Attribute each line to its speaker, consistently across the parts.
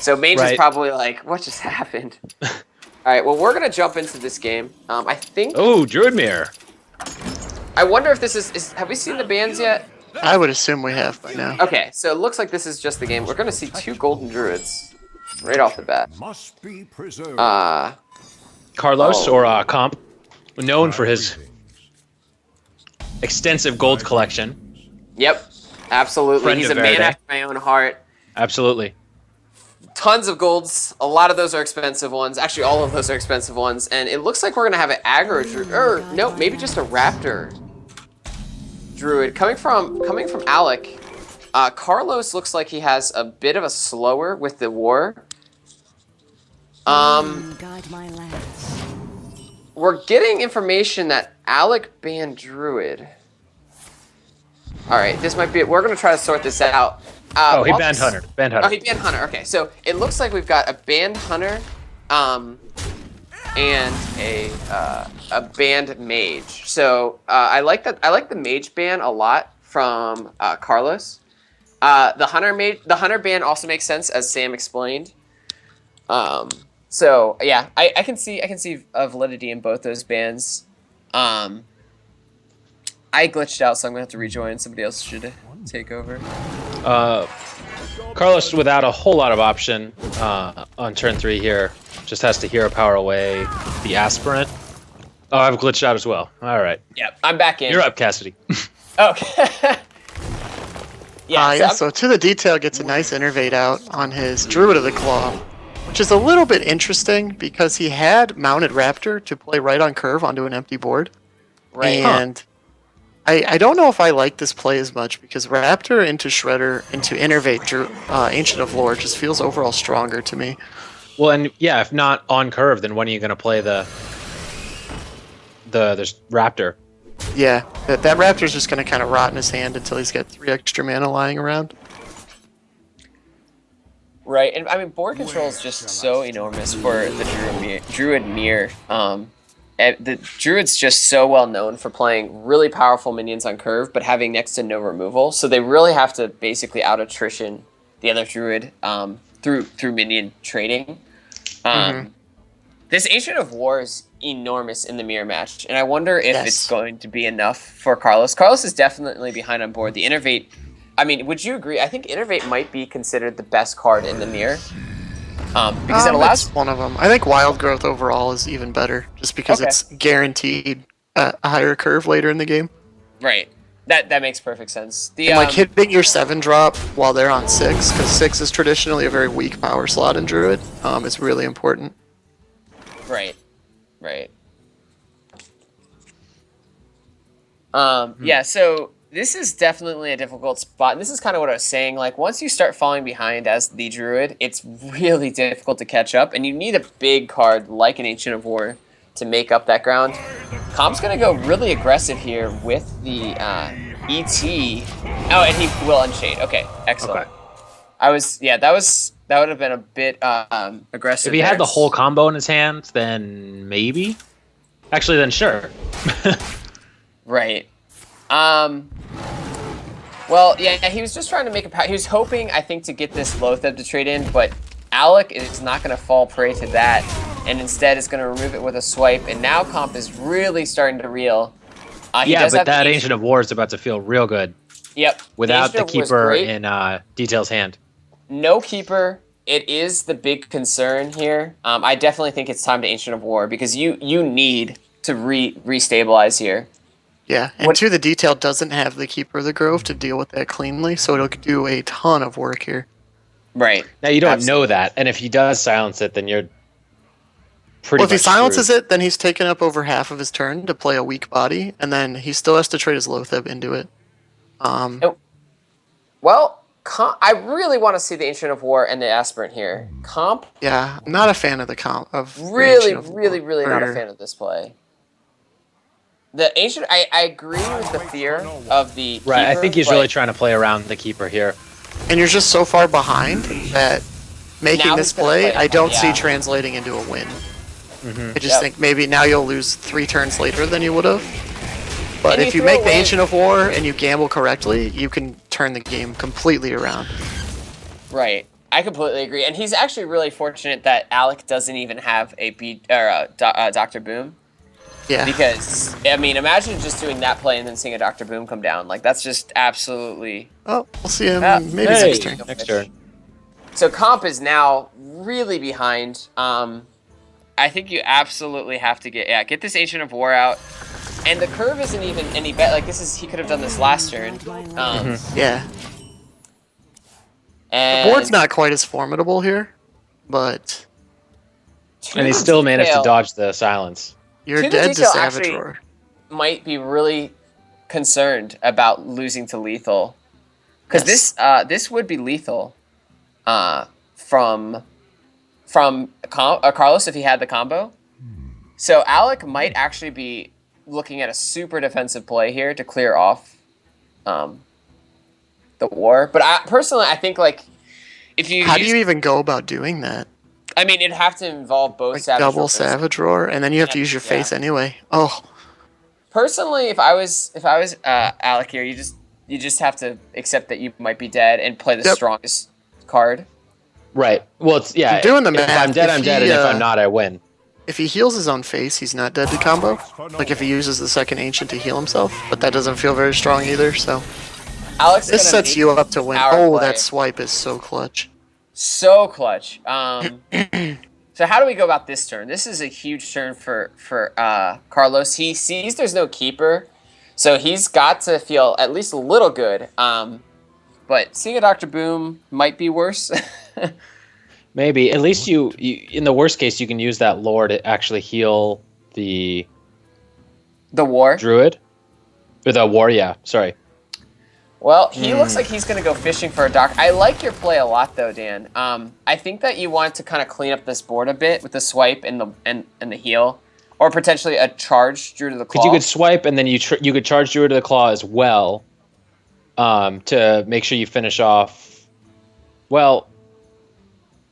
Speaker 1: So Mage is probably like, what just happened? All right, well, we're going to jump into this game. I think...
Speaker 2: Oh, Druid Mirror.
Speaker 1: I wonder if this is... Have we seen the bans yet?
Speaker 3: I would assume we have by now.
Speaker 1: Okay, so it looks like this is just the game. We're going to see 2 Golden Druids right off the bat.
Speaker 4: Must be preserved.
Speaker 2: Carlos or Comp, known for his extensive gold collection.
Speaker 1: Yep, absolutely.
Speaker 2: Friend
Speaker 1: He's
Speaker 2: of
Speaker 1: a man
Speaker 2: Verde.
Speaker 1: after my own heart.
Speaker 2: Absolutely.
Speaker 1: Tons of golds. A lot of those are expensive ones. Actually, all of those are expensive ones. And it looks like we're going to have an aggro druid. Or, no, maybe just a raptor druid. Coming from Alec, Carlos looks like he has a bit of a slower with the war. We're getting information that Alec banned druid. All right, this might be it. We're going to try to sort this out.
Speaker 2: He banned Hunter.
Speaker 1: Oh, he banned Hunter. Okay, so it looks like we've got a banned Hunter, and a banned Mage. So I like that. I like the Mage ban a lot from Carlos. The Hunter ban also makes sense, as Sam explained. So yeah, I can see a validity in both those bans. I glitched out, so I'm gonna have to rejoin. Somebody else should take over.
Speaker 2: Carlos, without a whole lot of option on turn 3 here, just has to hero power away the aspirant. Oh, I've glitched out as well. All right.
Speaker 1: Yep, I'm back in.
Speaker 2: You're up, Cassidy.
Speaker 1: Okay.
Speaker 3: So To the Detail gets a nice innervate out on his Druid of the Claw, which is a little bit interesting because he had mounted Raptor to play right on curve onto an empty board.
Speaker 1: Right.
Speaker 3: And I don't know if I like this play as much because Raptor into Shredder into Innervate Ancient of Lore just feels overall stronger to me.
Speaker 2: Well, and yeah, if not on curve, then when are you going to play the Raptor?
Speaker 3: Yeah, that Raptor's just going to kind of rot in his hand until he's got 3 extra mana lying around.
Speaker 1: Right, and I mean, board control is just so enormous for the Druid Mirror. The Druid's just so well known for playing really powerful minions on curve, but having next to no removal. So they really have to basically out attrition the other Druid through minion trading. This Ancient of War is enormous in the mirror match, and I wonder if it's going to be enough for Carlos. Carlos is definitely behind on board. The Innervate, I mean, would you agree? I think Innervate might be considered the best card in the mirror. Because it allows...
Speaker 3: It's one of them. I think Wild Growth overall is even better, just because it's guaranteed a higher curve later in the game.
Speaker 1: Right. That makes perfect sense.
Speaker 3: And like hitting your 7-drop while they're on 6, because 6 is traditionally a very weak power slot in Druid, is really important.
Speaker 1: Right. Yeah, so this is definitely a difficult spot. And this is kind of what I was saying. Like, once you start falling behind as the Druid, it's really difficult to catch up. And you need a big card like an Ancient of War to make up that ground. Comp's going to go really aggressive here with the ET. Oh, and he will Unshade. Okay, excellent.
Speaker 2: Okay.
Speaker 1: That would have been a bit aggressive.
Speaker 2: If he had the whole combo in his hand, then maybe. Actually, then sure.
Speaker 1: Right. Well, yeah, he was just trying to make a... He was hoping, I think, to get this Loatheb to trade in, but Alec is not going to fall prey to that, and instead is going to remove it with a swipe, and now Comp is really starting to reel.
Speaker 2: Yeah, but that Ancient of War is about to feel real good.
Speaker 1: Yep.
Speaker 2: Without the Keeper in Detail's hand.
Speaker 1: No Keeper. It is the big concern here. I definitely think it's time to Ancient of War, because you need to restabilize here.
Speaker 3: Yeah, and To the Detail doesn't have the Keeper of the Grove to deal with that cleanly, so it'll do a ton of work here.
Speaker 1: Right.
Speaker 2: Now, you don't know that, and if he does silence it, then you're pretty much
Speaker 3: if he silences
Speaker 2: screwed.
Speaker 3: it, then he's taken up over half of his turn to play a weak body, and then he still has to trade his Loatheb into it.
Speaker 1: Well, I really want to see the Ancient of War and the Aspirant here. Comp?
Speaker 3: Yeah, I'm not a fan of the comp.
Speaker 1: Really not a fan of this play. The Ancient, I agree with the fear of the Keeper,
Speaker 2: I think he's really trying to play around the Keeper here.
Speaker 3: And you're just so far behind that making this play, I don't see
Speaker 1: yeah.
Speaker 3: translating into a win. I just think maybe now you'll lose 3 turns later than you would have. But if you make the Ancient of War and you gamble correctly, you can turn the game completely around.
Speaker 1: Right. I completely agree, and he's actually really fortunate that Alec doesn't even have a Dr. Boom.
Speaker 3: Yeah.
Speaker 1: Because, I mean, imagine just doing that play and then seeing a Dr. Boom come down. Like, that's just absolutely...
Speaker 3: Oh, we'll see him maybe
Speaker 2: Hey,
Speaker 3: next turn.
Speaker 2: next turn.
Speaker 1: So Comp is now really behind. I think you absolutely have to get this Ancient of War out. And the curve isn't even any better. Like, he could have done this last turn.
Speaker 3: Yeah.
Speaker 1: And
Speaker 3: The board's not quite as formidable here, but
Speaker 2: And he still managed to dodge the silence.
Speaker 3: you're
Speaker 1: To the
Speaker 3: dead to
Speaker 1: detail,
Speaker 3: Savage
Speaker 1: actually-
Speaker 3: Roar.
Speaker 1: might be really concerned about losing to lethal. Because this would be lethal from Carlos if he had the combo. So Alec might actually be looking at a super defensive play here to clear off the war. But I think like if you
Speaker 3: How do you even go about doing that?
Speaker 1: I mean, it'd have to involve both
Speaker 3: Like
Speaker 1: Savage
Speaker 3: double
Speaker 1: Roars.
Speaker 3: Savage Roar, and then you have to use your
Speaker 1: Yeah.
Speaker 3: face anyway. Oh,
Speaker 1: Personally, if I was Alec here, you just have to accept that you might be dead and play the
Speaker 3: Yep.
Speaker 1: strongest card.
Speaker 2: Right. Well, it's
Speaker 3: I'm doing the
Speaker 2: if
Speaker 3: math.
Speaker 2: I'm dead,
Speaker 3: If
Speaker 2: I'm dead,
Speaker 3: he,
Speaker 2: and if I'm not, I win.
Speaker 3: if he heals his own face, he's not dead to combo. Like if he uses the second Ancient to heal himself, but that doesn't feel very strong either, so...
Speaker 1: Alex
Speaker 3: This sets you up to win.
Speaker 1: power
Speaker 3: Oh,
Speaker 1: play.
Speaker 3: that swipe is so clutch.
Speaker 1: So clutch. So how do we go about this turn? This is a huge turn for Carlos. He sees there's no keeper, so he's got to feel at least a little good. But seeing a Dr. Boom might be worse.
Speaker 2: Maybe. At least you, in the worst case, you can use that lore to actually heal the
Speaker 1: war.
Speaker 2: druid. Or the war, yeah. Sorry.
Speaker 1: Well, he looks like he's going to go fishing for a doc. I like your play a lot, though, Dan. I think that you want to kind of clean up this board a bit with the swipe and the heal, or potentially a charge Druid of the Claw.
Speaker 2: Because you could swipe and then you could charge Druid of the Claw as well, to make sure you finish off. Well,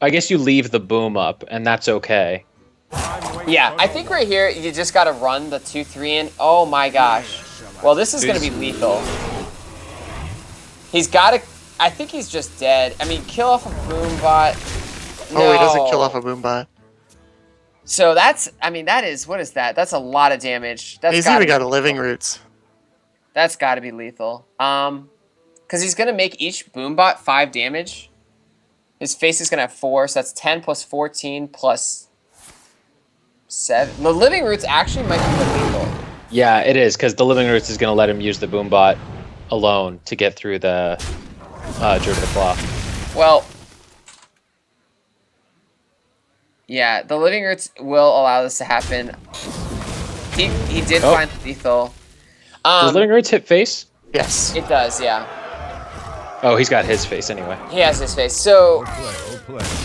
Speaker 2: I guess you leave the boom up, and that's okay.
Speaker 1: Yeah, I think right here you just got to run the 2/3 in. Oh my gosh. Well, this is going to be lethal. He's got to... I think he's just dead. I mean, kill off a boom bot.
Speaker 3: Oh, he doesn't kill
Speaker 1: No.
Speaker 3: off a boom bot.
Speaker 1: So that's... I mean, that is... What is that? That's a lot of damage.
Speaker 3: He's even got a Living Roots.
Speaker 1: That's got to be lethal. Because he's going to make each boom bot 5 damage. His face is going to have 4, so that's 10 plus 14 plus 7. The Living Roots actually might be lethal.
Speaker 2: Yeah, it is, because the Living Roots is going to let him use the boom bot alone to get through the Druid of the Claw.
Speaker 1: Well, yeah, the Living Roots will allow this to happen. He did find lethal.
Speaker 2: Does Living Roots hit face?
Speaker 3: Yes.
Speaker 1: It does, yeah.
Speaker 2: Oh, he's got his face anyway.
Speaker 1: He has his face. So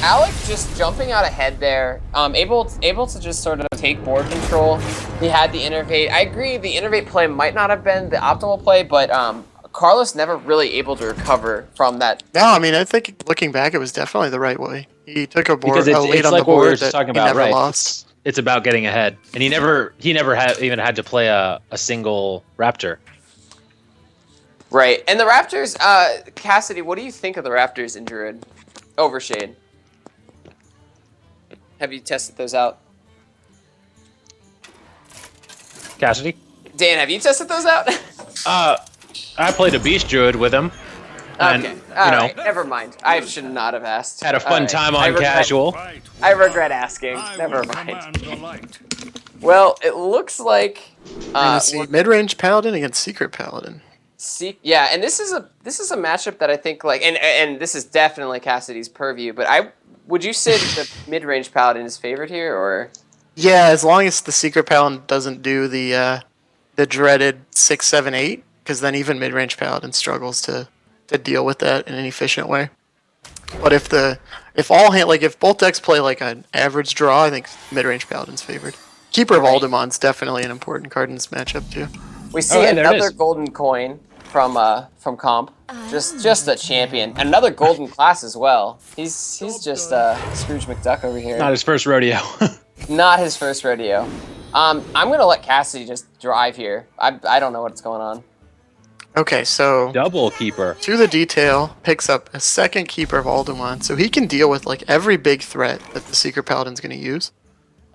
Speaker 1: Alec just jumping out ahead there, able to just sort of take board control. He had the innervate. I agree, the innervate play might not have been the optimal play, but Carlos never really able to recover from that.
Speaker 3: No, I mean, I think looking back, it was definitely the right way. He took a board,
Speaker 2: Because
Speaker 3: a lead
Speaker 2: it's
Speaker 3: on
Speaker 2: like
Speaker 3: the
Speaker 2: what we were
Speaker 3: board
Speaker 2: just
Speaker 3: that
Speaker 2: talking
Speaker 3: he
Speaker 2: about,
Speaker 3: never
Speaker 2: right?
Speaker 3: lost.
Speaker 2: It's about getting ahead, and he never even had to play a single Raptor.
Speaker 1: Right, and the Raptors, Cassidy, what do you think of the Raptors in Druid? Overshade. Have you tested those out?
Speaker 2: Cassidy?
Speaker 1: Dan, have you tested those out?
Speaker 2: I played a Beast Druid with him. And,
Speaker 1: Okay,
Speaker 2: you
Speaker 1: all
Speaker 2: know,
Speaker 1: right, never mind. I should not have asked.
Speaker 2: had a
Speaker 1: All
Speaker 2: fun
Speaker 1: right.
Speaker 2: time
Speaker 1: I
Speaker 2: on
Speaker 1: regret-
Speaker 2: casual.
Speaker 1: I regret asking. Never mind. Well, it looks like
Speaker 3: We're gonna see mid-range Paladin against Secret Paladin.
Speaker 1: yeah, and this is a matchup that I think like and this is definitely Cassidy's purview, but would you say that the mid-range Paladin is favored here, or?
Speaker 3: Yeah, as long as the Secret Paladin doesn't do the dreaded 6, 7, 8, because then even mid-range Paladin struggles to deal with that in an efficient way. But if both decks play like an average draw, I think mid-range Paladin's favored. Keeper of Aldemon's definitely an important card in this matchup too.
Speaker 1: We see
Speaker 2: hey, there it
Speaker 1: another
Speaker 2: is.
Speaker 1: golden coin from Comp. Just a champion. Another golden class as well. He's just Scrooge McDuck over here.
Speaker 2: Not his first rodeo.
Speaker 1: Not his first rodeo. I'm gonna let Cassidy just drive here. I don't know what's going on.
Speaker 3: Okay, so
Speaker 2: Double keeper.
Speaker 3: To the Detail picks up a second Keeper of Alderaan, so he can deal with like every big threat that the Secret Paladin's going to use.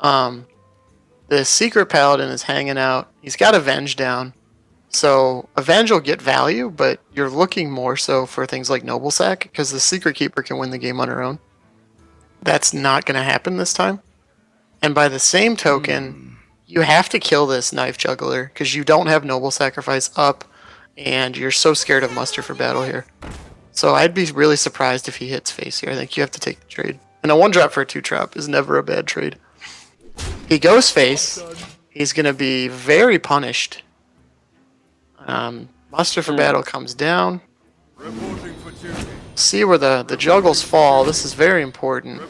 Speaker 3: The Secret Paladin is hanging out. He's got Avenge down, so Avenge will get value, but you're looking more so for things like Noble Sack because the Secret Keeper can win the game on her own. That's not going to happen this time. And by the same token, you have to kill this Knife Juggler because you don't have Noble Sacrifice up. And you're so scared of Muster for battle here. So I'd be really surprised if he hits face here. I think you have to take the trade. And a 1-drop for a 2-drop is never a bad trade. He goes face. He's going to be very punished. Muster for battle comes down. See where the juggles fall. This is very important.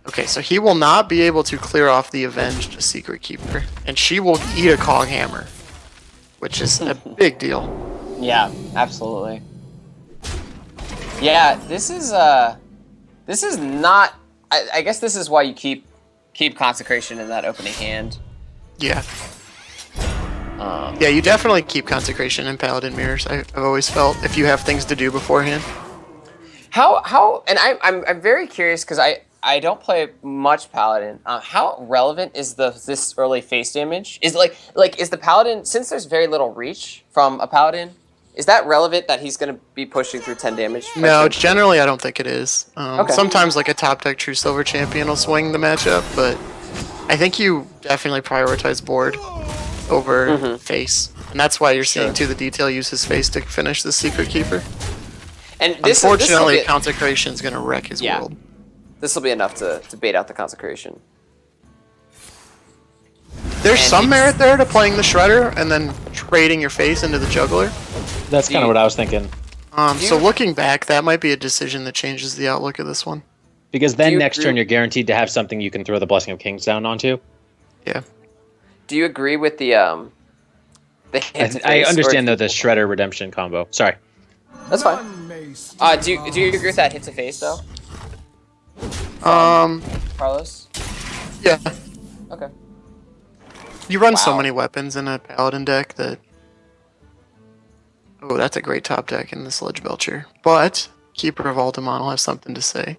Speaker 3: Okay, so he will not be able to clear off the Avenged Secret Keeper. And she will eat a Cog Hammer, which is a big deal.
Speaker 1: Yeah, absolutely. Yeah, this is not. I guess this is why you keep Consecration in that opening hand.
Speaker 3: Yeah. Yeah, you definitely keep Consecration in Paladin Mirrors. I've always felt if you have things to do beforehand.
Speaker 1: How and I'm very curious because I don't play much Paladin. How relevant is this early face damage? Is is the Paladin, since there's very little reach from a Paladin, is that relevant that he's going to be pushing through 10 damage?
Speaker 3: No, generally I don't think it is. Sometimes like a top deck True Silver Champion will swing the matchup, but I think you definitely prioritize board over face. And that's why you're seeing To the Detail use his face to finish the Secret Keeper.
Speaker 1: And
Speaker 3: unfortunately, Consecration's going to wreck his world.
Speaker 1: This will be enough to bait out the Consecration.
Speaker 3: There's some merit there to playing the Shredder and then trading your face into the Juggler.
Speaker 2: That's kind of what I was thinking.
Speaker 3: So looking back, that might be a decision that changes the outlook of this one.
Speaker 2: Because then next turn you're guaranteed to have something you can throw the Blessing of Kings down onto.
Speaker 3: Yeah.
Speaker 1: Do you agree with the
Speaker 2: I understand though the Shredder Redemption combo. Sorry.
Speaker 1: That's fine. Do you agree with that hit to face though? Carlos?
Speaker 3: Yeah.
Speaker 1: Okay.
Speaker 3: You run so many weapons in a Paladin deck that... Oh, that's a great top deck in the Sludge Belcher. But Keeper of Alderaan will have something to say.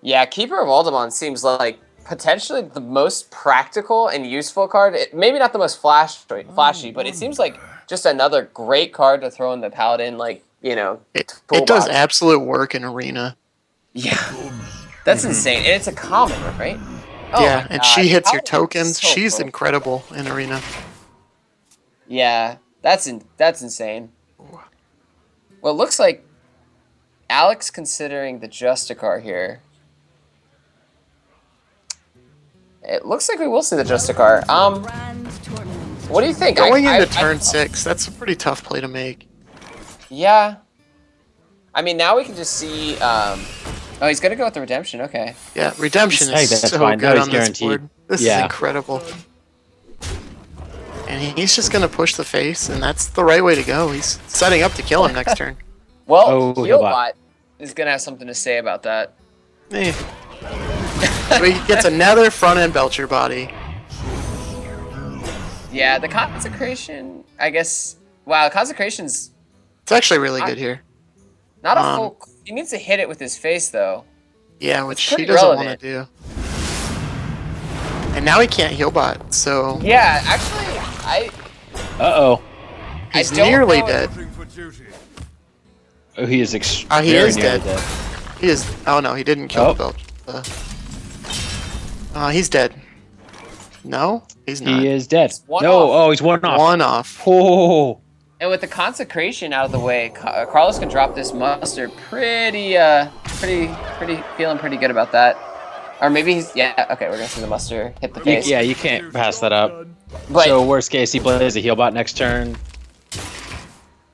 Speaker 1: Yeah, Keeper of Alderaan seems like potentially the most practical and useful card. Maybe not the most flashy, but it seems like just another great card to throw in the Paladin,
Speaker 3: It does absolute work in Arena.
Speaker 1: Yeah. That's insane. And it's a common, right? Oh
Speaker 3: yeah, and she hits your tokens.
Speaker 1: So
Speaker 3: She's
Speaker 1: cool.
Speaker 3: incredible in Arena.
Speaker 1: Yeah, that's insane. Well, it looks like Alex considering the Justicar here. It looks like we will see the Justicar. What do you think?
Speaker 3: Going into turn 6, that's a pretty tough play to make.
Speaker 1: Yeah. I mean, now we can just see... Oh, he's gonna go with the Redemption, okay.
Speaker 3: Yeah, Redemption is so good on this board. This is incredible. And he's just gonna push the face, and that's the right way to go. He's setting up to kill him next turn.
Speaker 1: Well, Healbot is gonna have something to say about that.
Speaker 3: So he gets another front-end Belcher body.
Speaker 1: Yeah, the Consecration, I guess... Wow, Consecration's...
Speaker 3: It's actually really good here.
Speaker 1: Not a full... He needs to hit it with his face, though.
Speaker 3: Yeah, which he doesn't want to do. And now he can't Healbot, so...
Speaker 1: Yeah, actually,
Speaker 2: Uh-oh.
Speaker 3: He's nearly dead.
Speaker 2: Oh, he is extremely
Speaker 3: he is dead. He is... Oh, no, he didn't kill the Belcher. He's dead. No? He's not.
Speaker 2: He is dead. He's one off.
Speaker 3: One off.
Speaker 2: Oh.
Speaker 1: And with the Consecration out of the way, Carlos can drop this Muster pretty feeling pretty good about that. Or maybe he's, okay, we're gonna see the Muster hit the face.
Speaker 2: Yeah, you can't pass that up.
Speaker 1: But
Speaker 2: so worst case, he plays a Healbot next turn.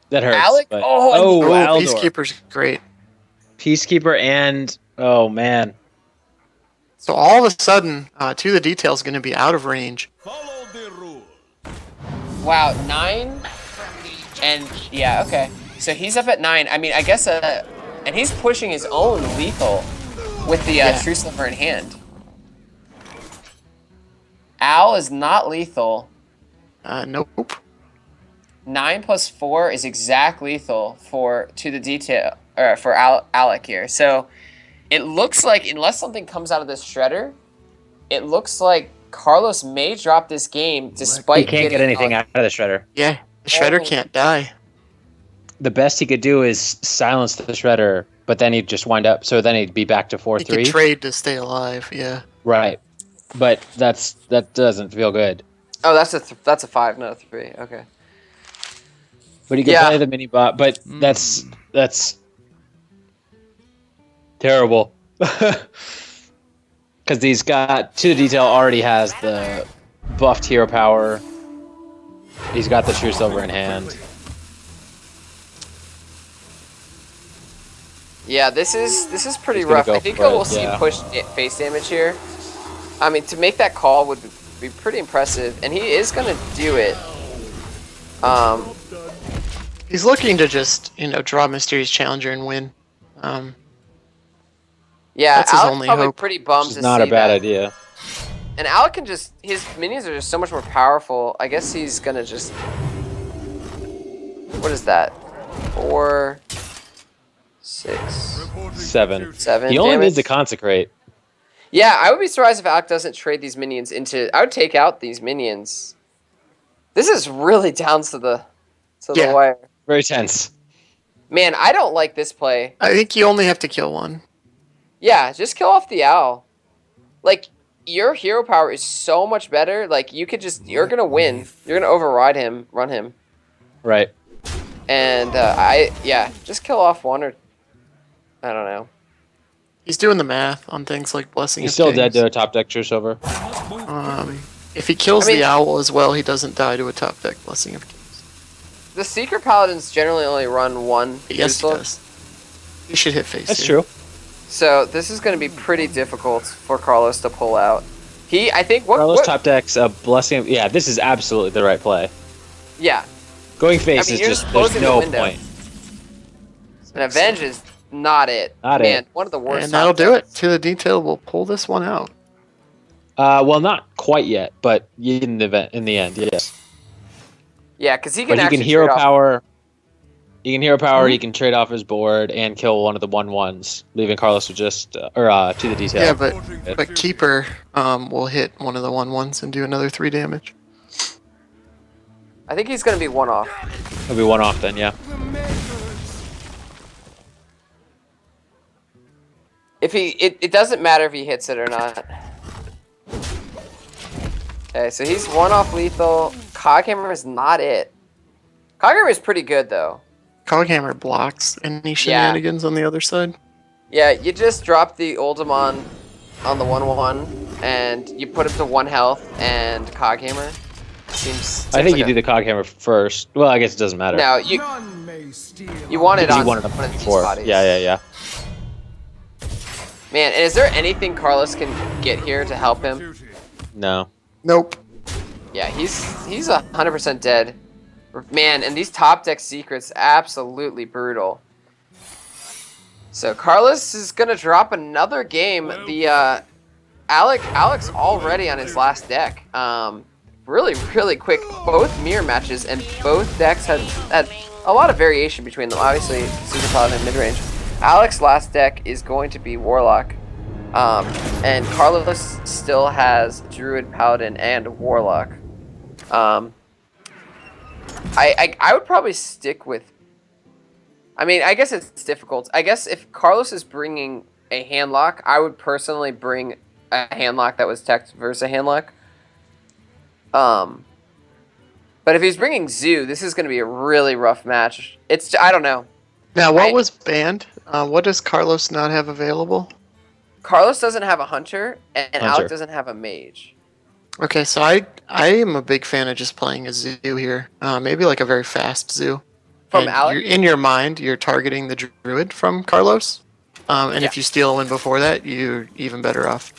Speaker 2: That hurts.
Speaker 1: Alec,
Speaker 2: Aldor.
Speaker 3: Peacekeeper's great.
Speaker 2: Peacekeeper and, oh man.
Speaker 3: So all of a sudden, To the Detail is going to be out of range.
Speaker 4: Follow the rule.
Speaker 1: Wow, 9? And, yeah, okay. So he's up at 9. I mean, I guess, and he's pushing his own lethal with the True Silver in hand. Al is not lethal.
Speaker 3: Nope.
Speaker 1: 9 plus 4 is exact lethal for to the detail for Alec here. So it looks like unless something comes out of this shredder, it looks like Carlos may drop this game despite
Speaker 2: He can't get anything out of the shredder.
Speaker 3: Yeah, the shredder can't die.
Speaker 2: The best he could do is silence the shredder, but then he'd just wind up. So then he'd be back to 4-3.
Speaker 3: He could trade to stay alive. Yeah.
Speaker 2: Right, but that doesn't feel good.
Speaker 1: Oh, that's a 5, not a 3. Okay.
Speaker 2: But he could play the mini bot. But that's terrible. Because he's got to the detail already has the buffed hero power. He's got the true silver in hand.
Speaker 1: Yeah, this is pretty
Speaker 2: He's gonna
Speaker 1: rough.
Speaker 2: go
Speaker 1: I think
Speaker 2: for it,
Speaker 1: we'll see push face damage here. I mean, to make that call would be pretty impressive, and he is gonna do it.
Speaker 3: He's looking to just draw Mysterious Challenger and win.
Speaker 1: Yeah,
Speaker 3: That's his
Speaker 1: Alec's
Speaker 3: only
Speaker 1: probably
Speaker 3: hope.
Speaker 1: pretty bummed
Speaker 2: Which
Speaker 1: to
Speaker 2: is not
Speaker 1: see
Speaker 2: a bad
Speaker 1: that.
Speaker 2: idea.
Speaker 1: And Alec can just his minions are just so much more powerful. I guess he's gonna just what is that? 4, 6,
Speaker 2: 7.
Speaker 1: 7.
Speaker 2: He only
Speaker 1: damage.
Speaker 2: needs to consecrate.
Speaker 1: Yeah, I would be surprised if Alec doesn't trade these minions into. I would take out these minions. This is really down to the wire.
Speaker 2: Very tense.
Speaker 1: Man, I don't like this play.
Speaker 3: I think you only have to kill one.
Speaker 1: Yeah, just kill off the owl. Like, your hero power is so much better. Like, you're gonna win. You're gonna override him, run him.
Speaker 2: Right.
Speaker 1: And, just kill off one or, I don't know.
Speaker 3: He's doing the math on things like Blessing
Speaker 2: He's
Speaker 3: of
Speaker 2: still
Speaker 3: Kings.
Speaker 2: dead to a top deck true silver.
Speaker 3: If he kills
Speaker 1: I mean-
Speaker 3: the owl as well, he doesn't die to a top deck Blessing of Kings.
Speaker 1: The Secret Paladins generally only run one.
Speaker 3: Yes, he
Speaker 1: Usul.
Speaker 3: does. He should hit face.
Speaker 2: That's
Speaker 3: here.
Speaker 2: true.
Speaker 1: So, this is gonna be pretty difficult for Carlos to pull out. I think,
Speaker 2: Carlos top decks a blessing. Yeah, this is absolutely the right play.
Speaker 1: Yeah,
Speaker 2: Going face
Speaker 1: I mean,
Speaker 2: is
Speaker 1: you're
Speaker 2: just
Speaker 1: just
Speaker 2: there's
Speaker 1: closing the
Speaker 2: no
Speaker 1: window.
Speaker 2: point.
Speaker 1: and Avenge is not it.
Speaker 2: Not
Speaker 1: Man,
Speaker 2: it.
Speaker 1: one of the worst.
Speaker 3: And that'll
Speaker 1: top
Speaker 3: do it.
Speaker 1: decks.
Speaker 3: To the detail, we'll pull this one out.
Speaker 2: Well, not quite yet, but in the end, yes.
Speaker 1: Yeah, because he can
Speaker 2: But he
Speaker 1: actually
Speaker 2: can hero
Speaker 1: trade off-
Speaker 2: power. He can hero power. He can trade off his board and kill one of the 1/1s, leaving Carlos with just to the detail.
Speaker 3: Yeah, but Keeper will hit one of the 1/1s and do another 3 damage.
Speaker 1: I think he's gonna be one off.
Speaker 2: He'll be one off then. Yeah.
Speaker 1: If it doesn't matter if he hits it or not. Okay, so he's one off lethal. Coghammer is not it. Coghammer is pretty good though.
Speaker 3: Coghammer blocks any shenanigans on the other side.
Speaker 1: Yeah, you just drop the Oldemon on the 1/1, and you put him to 1 health and Coghammer. Seems
Speaker 2: I think
Speaker 1: like
Speaker 2: you do the Coghammer first. Well, I guess it doesn't matter.
Speaker 1: No, you want it
Speaker 2: Because
Speaker 1: on
Speaker 2: you wanted him
Speaker 1: one of these
Speaker 2: before.
Speaker 1: bodies.
Speaker 2: Yeah.
Speaker 1: Man, and is there anything Carlos can get here to help him?
Speaker 2: No.
Speaker 3: Nope.
Speaker 1: Yeah, he's 100% dead. Man, and these top deck secrets absolutely brutal. So Carlos is gonna drop another game. The Alec's already on his last deck. Really quick. Both mirror matches and both decks had a lot of variation between them. Obviously, Secret Paladin and mid range. Alec's last deck is going to be Warlock. And Carlos still has Druid, Paladin, and Warlock. I would probably stick with. I mean, I guess it's difficult. I guess if Carlos is bringing a handlock, I would personally bring a handlock that was teched versus a handlock. But if he's bringing Zoo, this is going to be a really rough match. I don't know.
Speaker 3: Now, what was banned? What does Carlos not have available?
Speaker 1: Carlos doesn't have a hunter, and
Speaker 2: Hunter.
Speaker 1: Alec doesn't have a mage.
Speaker 3: Okay, so I am a big fan of just playing a zoo here. Maybe like a very fast zoo.
Speaker 1: From
Speaker 3: And
Speaker 1: Alec?
Speaker 3: in your mind, you're targeting the druid from Carlos. And if you steal a win before that, you're even better off.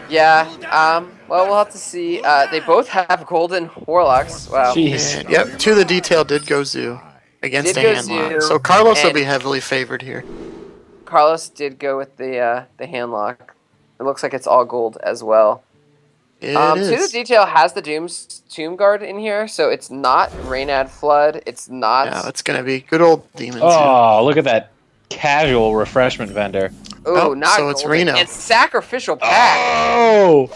Speaker 1: Yeah, well, we'll have to see. They both have golden warlocks. Wow.
Speaker 2: Jeez.
Speaker 3: And, yep, to the detail did go zoo against
Speaker 1: Did
Speaker 3: a
Speaker 1: go
Speaker 3: handlock.
Speaker 1: Zoo,
Speaker 3: So Carlos will
Speaker 1: and-
Speaker 3: be heavily favored here.
Speaker 1: Carlos did go with the handlock. It looks like it's all gold as well.
Speaker 3: It
Speaker 1: To the
Speaker 3: is.
Speaker 1: detail has the Doom's Tomb Guard in here, so it's not Raynad Flood. It's not.
Speaker 3: Yeah, it's gonna be good old Demon Zoo.
Speaker 2: Oh, look at that casual refreshment vendor.
Speaker 1: Oh,
Speaker 3: Oh,
Speaker 1: not
Speaker 3: so it's
Speaker 1: golden.
Speaker 3: Reno.
Speaker 1: And Sacrificial Pact.
Speaker 2: Oh,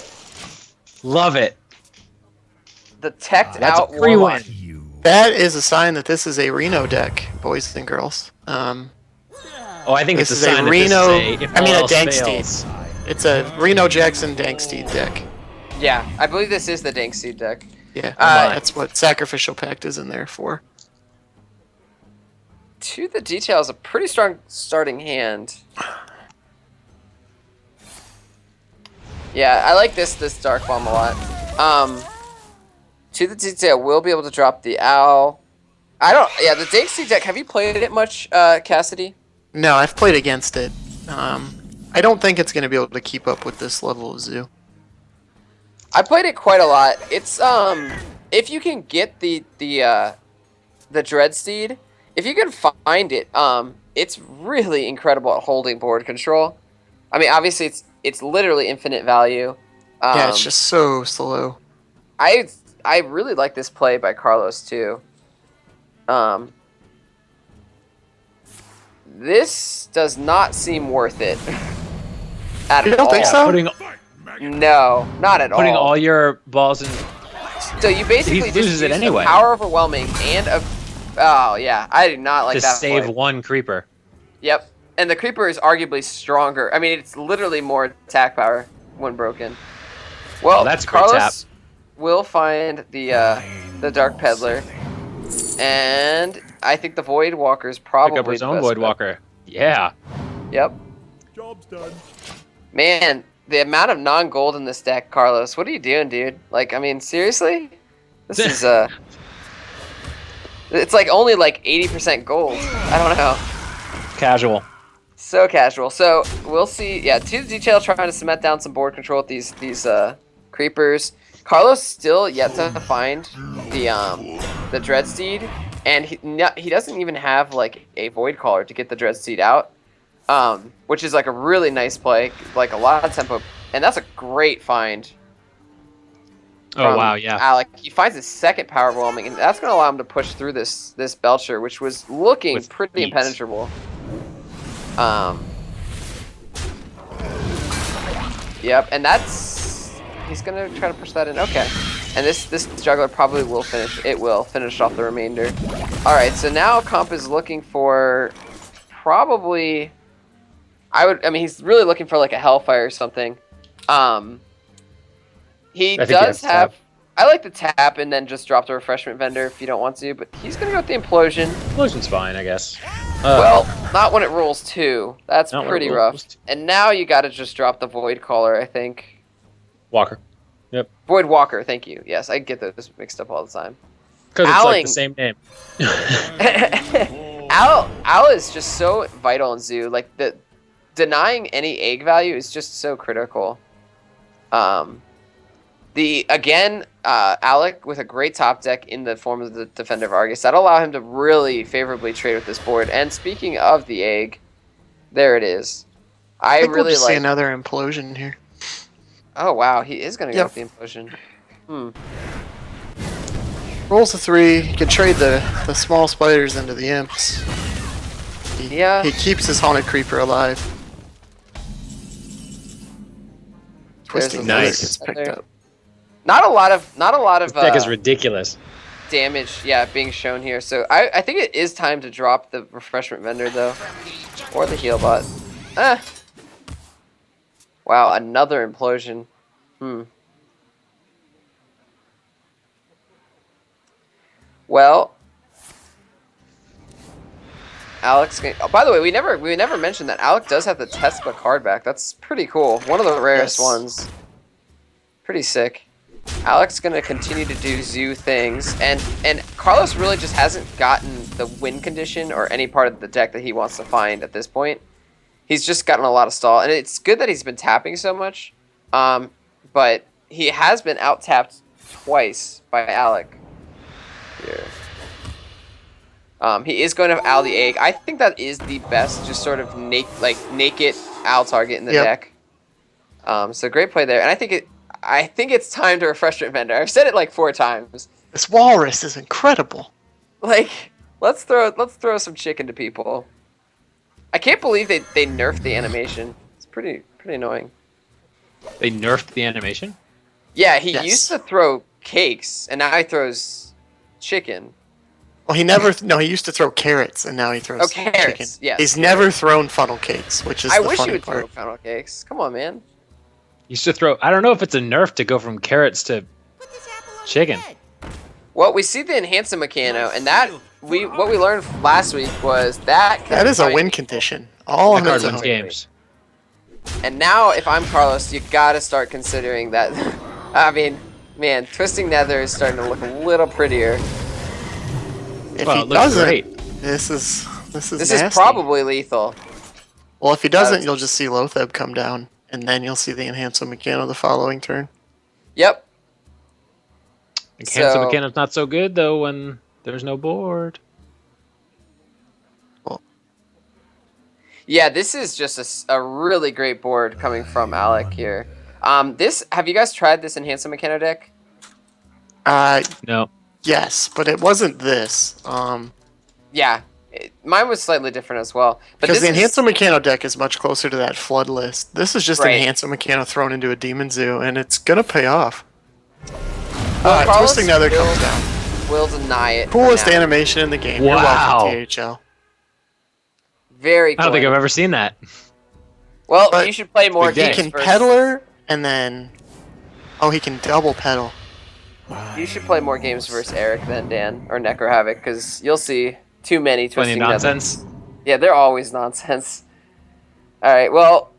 Speaker 2: love it.
Speaker 1: The teched
Speaker 2: That's
Speaker 1: out
Speaker 2: a free
Speaker 1: Warlock.
Speaker 2: win.
Speaker 3: That is a sign that this is a Reno deck, boys and girls.
Speaker 2: Oh, I think
Speaker 3: This
Speaker 2: it's
Speaker 3: is
Speaker 2: a
Speaker 3: a
Speaker 2: sign
Speaker 3: Reno-
Speaker 2: that this is if
Speaker 3: I mean,
Speaker 2: all
Speaker 3: a
Speaker 2: else
Speaker 3: Dank
Speaker 2: fails.
Speaker 3: It's a Reno Jackson Danksteed deck.
Speaker 1: Yeah, I believe this is the Dank Seed deck.
Speaker 3: Yeah,
Speaker 2: my.
Speaker 3: that's what Sacrificial Pact is in there for.
Speaker 1: To the detail is a pretty strong starting hand. Yeah, I like this Dark Bomb a lot. To the detail, we'll be able to drop the Owl. Yeah, the Dank Seed deck, have you played it much, Cassidy?
Speaker 3: No, I've played against it. I don't think it's going to be able to keep up with this level of Zoo.
Speaker 1: I played it quite a lot. It's if you can get the Dreadsteed, if you can find it, it's really incredible at holding board control. I mean, obviously it's literally infinite value.
Speaker 3: Yeah, it's just so slow.
Speaker 1: I really like this play by Carlos too. This does not seem worth it. At
Speaker 3: You don't
Speaker 1: all.
Speaker 3: think so?
Speaker 1: No, not at
Speaker 2: Putting
Speaker 1: all.
Speaker 2: all your balls in.
Speaker 1: So you basically
Speaker 2: He
Speaker 1: just
Speaker 2: loses it
Speaker 1: use
Speaker 2: anyway.
Speaker 1: the Power Overwhelming and a. Oh yeah, I do not like
Speaker 2: To
Speaker 1: that.
Speaker 2: save
Speaker 1: play.
Speaker 2: one creeper.
Speaker 1: Yep, and the Creeper is arguably stronger. I mean, it's literally more attack power when broken. Well,
Speaker 2: Oh, that's a great
Speaker 1: Carlos will find the Dark Peddler, and I think the Void Walker is probably
Speaker 2: Pick up his
Speaker 1: the
Speaker 2: own
Speaker 1: best
Speaker 2: Void
Speaker 1: bet.
Speaker 2: Walker. Yeah.
Speaker 1: Yep.
Speaker 4: Job's done.
Speaker 1: Man, the amount of non-gold in this deck, Carlos. What are you doing, dude? Like, I mean, seriously? This is it's like only like 80% gold. I don't know.
Speaker 2: Casual.
Speaker 1: So casual. So we'll see. Yeah, to the detail, trying to cement down some board control with these creepers. Carlos still yet to find the Dreadsteed, and he doesn't even have like a Void Caller to get the Dreadsteed out, which is like a really nice play, like a lot of tempo, and that's a great find.
Speaker 2: Oh wow, yeah.
Speaker 1: Alec, he finds his second power overwhelming, and that's going to allow him to push through this Belcher, which was looking
Speaker 2: With
Speaker 1: pretty
Speaker 2: ease.
Speaker 1: impenetrable. Yep, and he's gonna try to push that in. Okay, and this juggler probably will finish. It will finish off the remainder. All right, so now Comp is looking for probably. I mean, he's really looking for like a Hellfire or something. He
Speaker 2: I think
Speaker 1: does
Speaker 2: he has to
Speaker 1: have.
Speaker 2: tap.
Speaker 1: I like the tap and then just drop the refreshment vendor if you don't want to, but he's gonna go with the implosion.
Speaker 2: Implosion's fine, I guess.
Speaker 1: Well, not when it rolls 2. That's
Speaker 2: Not when it
Speaker 1: pretty
Speaker 2: rolls
Speaker 1: rough.
Speaker 2: 2.
Speaker 1: And now you got to just drop the Void Caller, I think.
Speaker 2: Walker. Yep.
Speaker 1: Void Walker, thank you. Yes, I get those mixed up all the time.
Speaker 2: Because it's like
Speaker 1: Owling.
Speaker 2: the same name.
Speaker 1: Owl is just so vital in Zoo. Like denying any egg value is just so critical. Alec with a great top deck in the form of the Defender of Argus. That'll allow him to really favorably trade with this board. And speaking of the egg, there it is. I
Speaker 3: think
Speaker 1: really
Speaker 3: we'll just see
Speaker 1: like.
Speaker 3: another implosion here.
Speaker 1: Oh wow, he is gonna go
Speaker 3: Yep.
Speaker 1: with the implosion.
Speaker 3: Rolls a 3. You can trade the small spiders into the imps.
Speaker 1: Yeah.
Speaker 3: He keeps his haunted creeper alive. Twisting
Speaker 1: There's
Speaker 2: a
Speaker 3: Nice.
Speaker 2: nice.
Speaker 3: Gets picked up.
Speaker 1: Not a lot of
Speaker 2: This deck is ridiculous.
Speaker 1: damage, yeah, being shown here. So I think it is time to drop the refreshment vendor though, or the heal bot. Wow, another implosion. Well, Alex. Oh, by the way, we never mentioned that Alec does have the Tesla card back. That's pretty cool. One of the rarest
Speaker 3: Yes.
Speaker 1: ones. Pretty sick. Alec's gonna continue to do Zoo things, and Carlos really just hasn't gotten the win condition or any part of the deck that he wants to find at this point. He's just gotten a lot of stall, and it's good that he's been tapping so much, but he has been out tapped twice by Alec. Here. He is going to Owl the Egg. I think that is the best, just sort of naked Owl target in the
Speaker 3: Yep.
Speaker 1: deck. So great play there, and I think I think it's time to refreshment vendor. I've said it like 4 times.
Speaker 3: This walrus is incredible.
Speaker 1: Like, let's throw some chicken to people. I can't believe they nerfed the animation. It's pretty annoying.
Speaker 2: They nerfed the animation?
Speaker 1: Yeah, he
Speaker 3: Yes.
Speaker 1: used to throw cakes, and now he throws chicken.
Speaker 3: Well, he used to throw carrots, and now he throws
Speaker 1: carrots,
Speaker 3: chicken.
Speaker 1: yes,
Speaker 3: He's
Speaker 1: carrots.
Speaker 3: never thrown funnel cakes, which is
Speaker 1: I
Speaker 3: the
Speaker 1: wish he
Speaker 3: funny
Speaker 1: would
Speaker 3: part.
Speaker 1: throw funnel cakes. Come on, man.
Speaker 2: Used to throw. I don't know if it's a nerf to go from carrots to chicken.
Speaker 1: Well, we see the enhancer mechano, and that what we learned last week was that
Speaker 3: That is a
Speaker 1: fight-
Speaker 3: win condition. All on
Speaker 2: That
Speaker 3: its
Speaker 2: card wins
Speaker 3: own.
Speaker 2: games.
Speaker 1: And now, if I'm Carlos, you gotta start considering that. I mean, man, Twisting Nether is starting to look a little prettier.
Speaker 3: If
Speaker 2: Well,
Speaker 3: he
Speaker 2: it looks
Speaker 3: doesn't,
Speaker 2: great.
Speaker 3: this is
Speaker 1: This
Speaker 3: nasty.
Speaker 1: is probably lethal.
Speaker 3: Well, if he doesn't,
Speaker 1: That's-
Speaker 3: you'll just see Lotheb come down, and then you'll see the Enhancer Mechano the following turn.
Speaker 1: Yep.
Speaker 2: Enhancer
Speaker 1: So-
Speaker 2: Mechano's not so good though when there's no board.
Speaker 1: Yeah, this is just a really great board coming from Alec here. Have you guys tried this enhancer mechano deck?
Speaker 2: No.
Speaker 3: Yes, but it wasn't this.
Speaker 1: Yeah, mine was slightly different as well. But
Speaker 3: Because
Speaker 1: this
Speaker 3: the
Speaker 1: is-
Speaker 3: Enhancer Mechano deck is much closer to that Flood list. This is just
Speaker 1: Right.
Speaker 3: Enhancer Mechano thrown into a Demon Zoo, and it's gonna pay off.
Speaker 1: Carlos
Speaker 3: Twisting Nether
Speaker 1: will-
Speaker 3: comes down.
Speaker 1: will deny it. for
Speaker 3: Coolest
Speaker 1: now.
Speaker 3: animation in the game.
Speaker 2: Wow.
Speaker 3: You're welcome, THL.
Speaker 1: Very cool.
Speaker 2: I don't think I've ever seen that.
Speaker 1: Well,
Speaker 3: But
Speaker 1: you should play more
Speaker 2: Big day.
Speaker 3: He
Speaker 1: games
Speaker 3: can
Speaker 1: versus-
Speaker 3: Peddler, and then... Oh, he can double pedal.
Speaker 1: You should play more games versus Eric than Dan or Necro Havoc, because you'll see too many
Speaker 2: Plenty
Speaker 1: Twisting
Speaker 2: of
Speaker 1: Nether.
Speaker 2: nonsense.
Speaker 1: Yeah, they're always nonsense. Alright, well,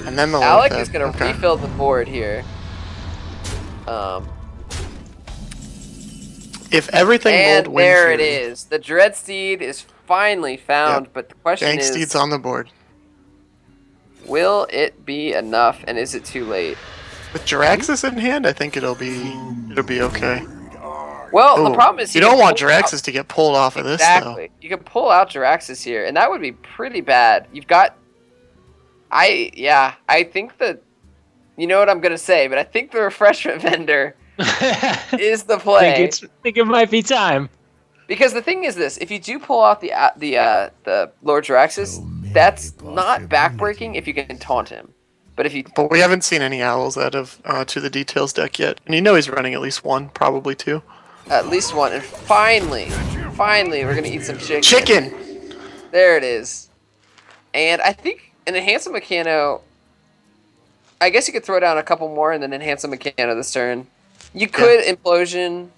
Speaker 3: And then the
Speaker 1: Alec
Speaker 3: Lotheb.
Speaker 1: is going to
Speaker 3: Okay.
Speaker 1: refill the board here.
Speaker 3: If everything
Speaker 1: And
Speaker 3: rolled Wind
Speaker 1: there it
Speaker 3: Fury,
Speaker 1: is. The Dreadsteed is finally found, but the question
Speaker 3: Gangsteed's
Speaker 1: is,
Speaker 3: on the board.
Speaker 1: will it be enough, and is it too late?
Speaker 3: With Jiraxis in hand, I think it'll be okay.
Speaker 1: Well, the
Speaker 3: Ooh,
Speaker 1: problem is
Speaker 3: you
Speaker 1: can
Speaker 3: don't want
Speaker 1: pull out-
Speaker 3: Jiraxis to get pulled off of this,
Speaker 1: Exactly. You can pull out Jiraxis here, and that would be pretty bad. You've got... I think that... You know what I'm going to say, but I think the refreshment vendor is the play.
Speaker 2: think it might be time.
Speaker 1: Because the thing is this, if you do pull out the Lord Jiraxis, that's not backbreaking if you can taunt him. But if you...
Speaker 3: But we haven't seen any owls out of To the Details deck yet. And you know he's running at least one, probably two.
Speaker 1: At least one. And finally, we're going to eat some chicken.
Speaker 3: Chicken!
Speaker 1: There it is. And I think an Enhancer Mechano... I guess you could throw down a couple more and then Enhancer Mechano this turn. You could Implosion.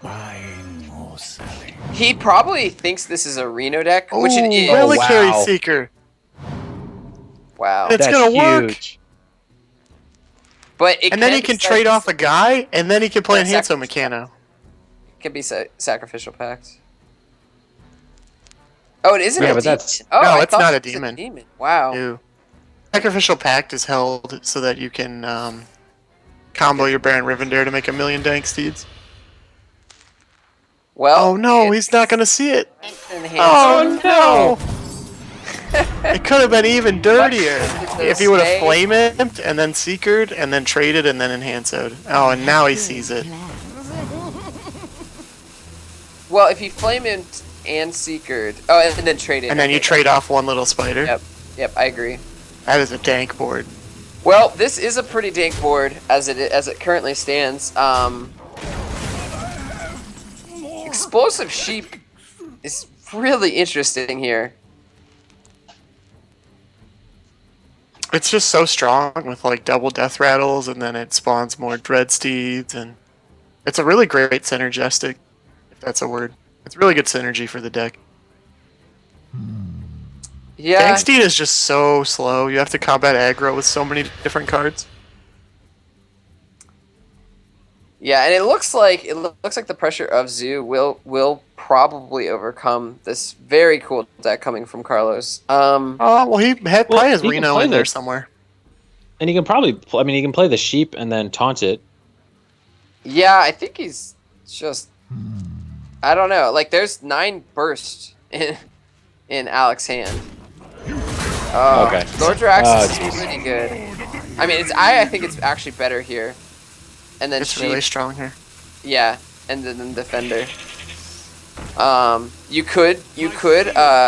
Speaker 4: Buying or selling.
Speaker 1: He probably thinks this is a Reno deck, which it is.
Speaker 2: Oh,
Speaker 3: Reliquary
Speaker 2: wow.
Speaker 3: Seeker.
Speaker 1: Wow.
Speaker 3: It's
Speaker 2: That's
Speaker 3: gonna work.
Speaker 2: huge.
Speaker 1: But it
Speaker 3: And then he
Speaker 1: be
Speaker 3: can trade off a guy, and then he can play
Speaker 1: Yeah,
Speaker 3: Enhancer
Speaker 1: sacrifice.
Speaker 3: Mechano.
Speaker 1: Can be sacrificial pacts. Oh, it isn't
Speaker 2: Yeah,
Speaker 1: a
Speaker 2: but
Speaker 1: demon.
Speaker 2: that's-
Speaker 1: Oh,
Speaker 3: No,
Speaker 1: I
Speaker 3: it's
Speaker 1: thought
Speaker 3: not a
Speaker 1: it was
Speaker 3: demon.
Speaker 1: Wow.
Speaker 3: Ew. Sacrificial Pact is held so that you can combo your Baron Rivendare to make 1,000,000 dank steeds.
Speaker 1: Well.
Speaker 3: Oh no,
Speaker 1: it's
Speaker 3: he's not gonna see it.
Speaker 1: Enhancer.
Speaker 3: Oh no! It could have been even dirtier
Speaker 1: But
Speaker 3: if he would have
Speaker 1: stay-
Speaker 3: flame imped and then seekered and then traded and then enhanced. Oh, and now he sees it.
Speaker 1: Well, if he flame in and seekered. Oh, and then traded.
Speaker 3: And then you
Speaker 1: Okay.
Speaker 3: trade off one little spider.
Speaker 1: Yep, I agree.
Speaker 3: That is a dank board.
Speaker 1: Well, this is a pretty dank board as it currently stands. Explosive Sheep is really interesting here.
Speaker 3: It's just so strong with like double death rattles, and then it spawns more dread steeds, and it's a really great synergistic, if that's a word. It's really good synergy for the deck.
Speaker 1: Yeah.
Speaker 3: Gangsteed is just so slow. You have to combat aggro with so many different cards.
Speaker 1: Yeah, and it looks like the pressure of Zoo will probably overcome this very cool deck coming from Carlos.
Speaker 3: Oh, well, he had probably has
Speaker 2: he can
Speaker 3: Reno
Speaker 2: play
Speaker 3: in there
Speaker 2: this.
Speaker 3: somewhere.
Speaker 2: And he can probably, he can play the sheep and then taunt it.
Speaker 1: Yeah, I think he's just, I don't know. Like, there's 9 burst in Alec's hand. Oh,
Speaker 2: Okay.
Speaker 1: Lord Drax
Speaker 2: Oh,
Speaker 1: is
Speaker 2: jeez.
Speaker 1: pretty good. I mean, I think it's actually better here. And then
Speaker 3: It's really strong here.
Speaker 1: Yeah, and then defender. You could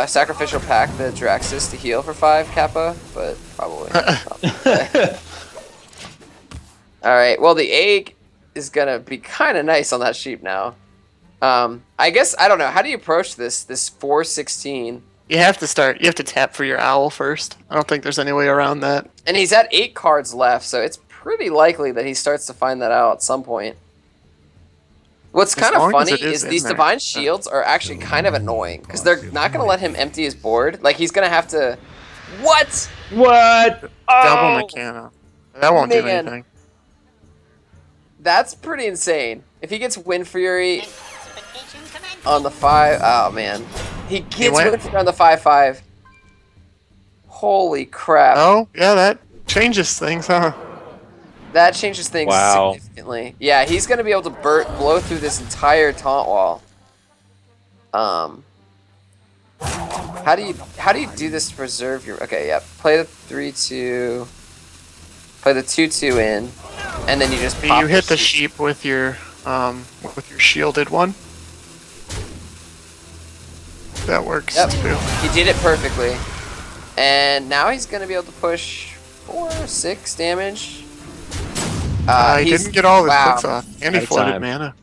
Speaker 1: sacrificial pack the Draxus to heal for 5 Kappa, but probably. All right. Well, the egg is gonna be kind of nice on that sheep now. I guess I don't know. How do you approach this 416?
Speaker 3: You have to tap for your owl first. I don't think there's any way around that.
Speaker 1: And he's at 8 cards left, so it's pretty likely that he starts to find that out at some point. What's kind of funny is these divine shields are actually kind of annoying because they're not going to let him empty his board. Like he's going to have to. What?
Speaker 2: What?
Speaker 3: Double Mechana. That won't do anything.
Speaker 1: That's pretty insane. If he gets Wind Fury on the 5, oh man, he gets Wind Fury on the 5/5. Holy crap!
Speaker 3: Oh yeah, that changes things, huh?
Speaker 1: That changes things significantly. Yeah, he's gonna be able to blow through this entire taunt wall. How do you do this to preserve your? Okay, yeah. Play the 3/2. Play the 2/2 in, and then you just pop
Speaker 3: you hit the sheep with your shielded one. That works too.
Speaker 1: He did it perfectly, and now he's gonna be able to push 4-6 damage.
Speaker 3: He didn't get all his clicks off, and he flooded mana.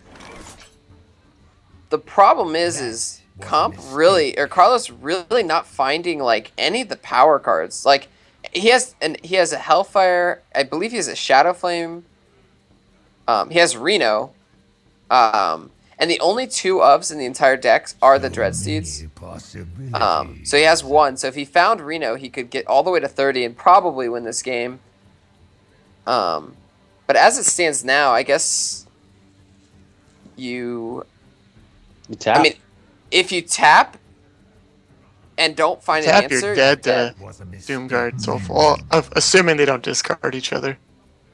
Speaker 1: The problem is Carlos really not finding like any of the power cards. Like he has a Hellfire. I believe he has a Shadow Flame. He has Reno. And the only 2 ofs in the entire deck are the Dreadsteeds. So he has 1. So if he found Reno, he could get all the way to 30 and probably win this game. But as it stands now, I guess you
Speaker 2: tap.
Speaker 1: I mean, if you tap and don't find an answer,
Speaker 3: you're dead to Doomguard. So well, assuming they don't discard each other.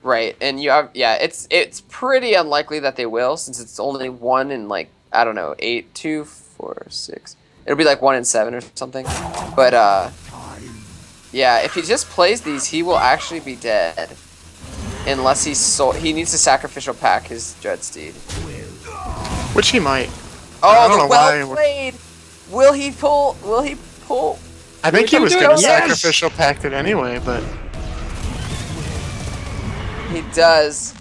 Speaker 1: Right, and you have it's pretty unlikely that they will, since it's only 1 in like I don't know 8, 2, 4, 6. It'll be like 1 in 7 or something. But yeah, if he just plays these, he will actually be dead. Unless he needs to sacrificial pack his Dreadsteed.
Speaker 3: Which he might.
Speaker 1: Oh, well played! Will he pull?
Speaker 3: I think he was going to sacrificial pack it anyway, but...
Speaker 1: He does.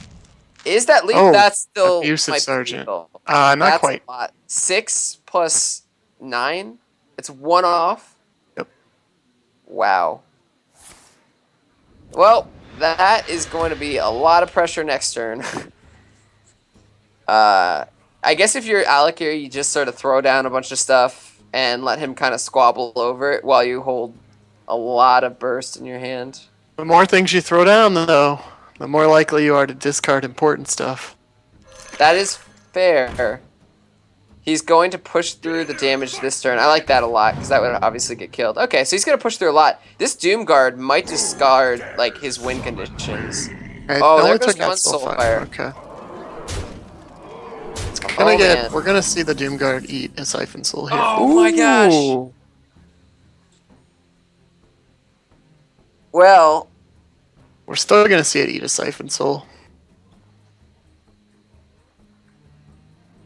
Speaker 1: Is that leap? That's still...
Speaker 3: Abusive Sergeant. Not quite.
Speaker 1: A lot. 6 plus 9? It's 1 off?
Speaker 3: Yep.
Speaker 1: Wow. Well... That is going to be a lot of pressure next turn. I guess if you're Alec here, you just sort of throw down a bunch of stuff and let him kind of squabble over it while you hold a lot of burst in your hand.
Speaker 3: The more things you throw down, though, the more likely you are to discard important stuff.
Speaker 1: That is fair. He's going to push through the damage this turn. I like that a lot, because that would obviously get killed. Okay, so he's going to push through a lot. This Doomguard might discard, like, his win conditions.
Speaker 3: Right,
Speaker 1: there goes one Soulfire.
Speaker 3: Okay. It's gonna we're going to see the Doomguard eat a Siphon Soul here.
Speaker 1: Oh my gosh! Well...
Speaker 3: We're still going to see it eat a Siphon Soul.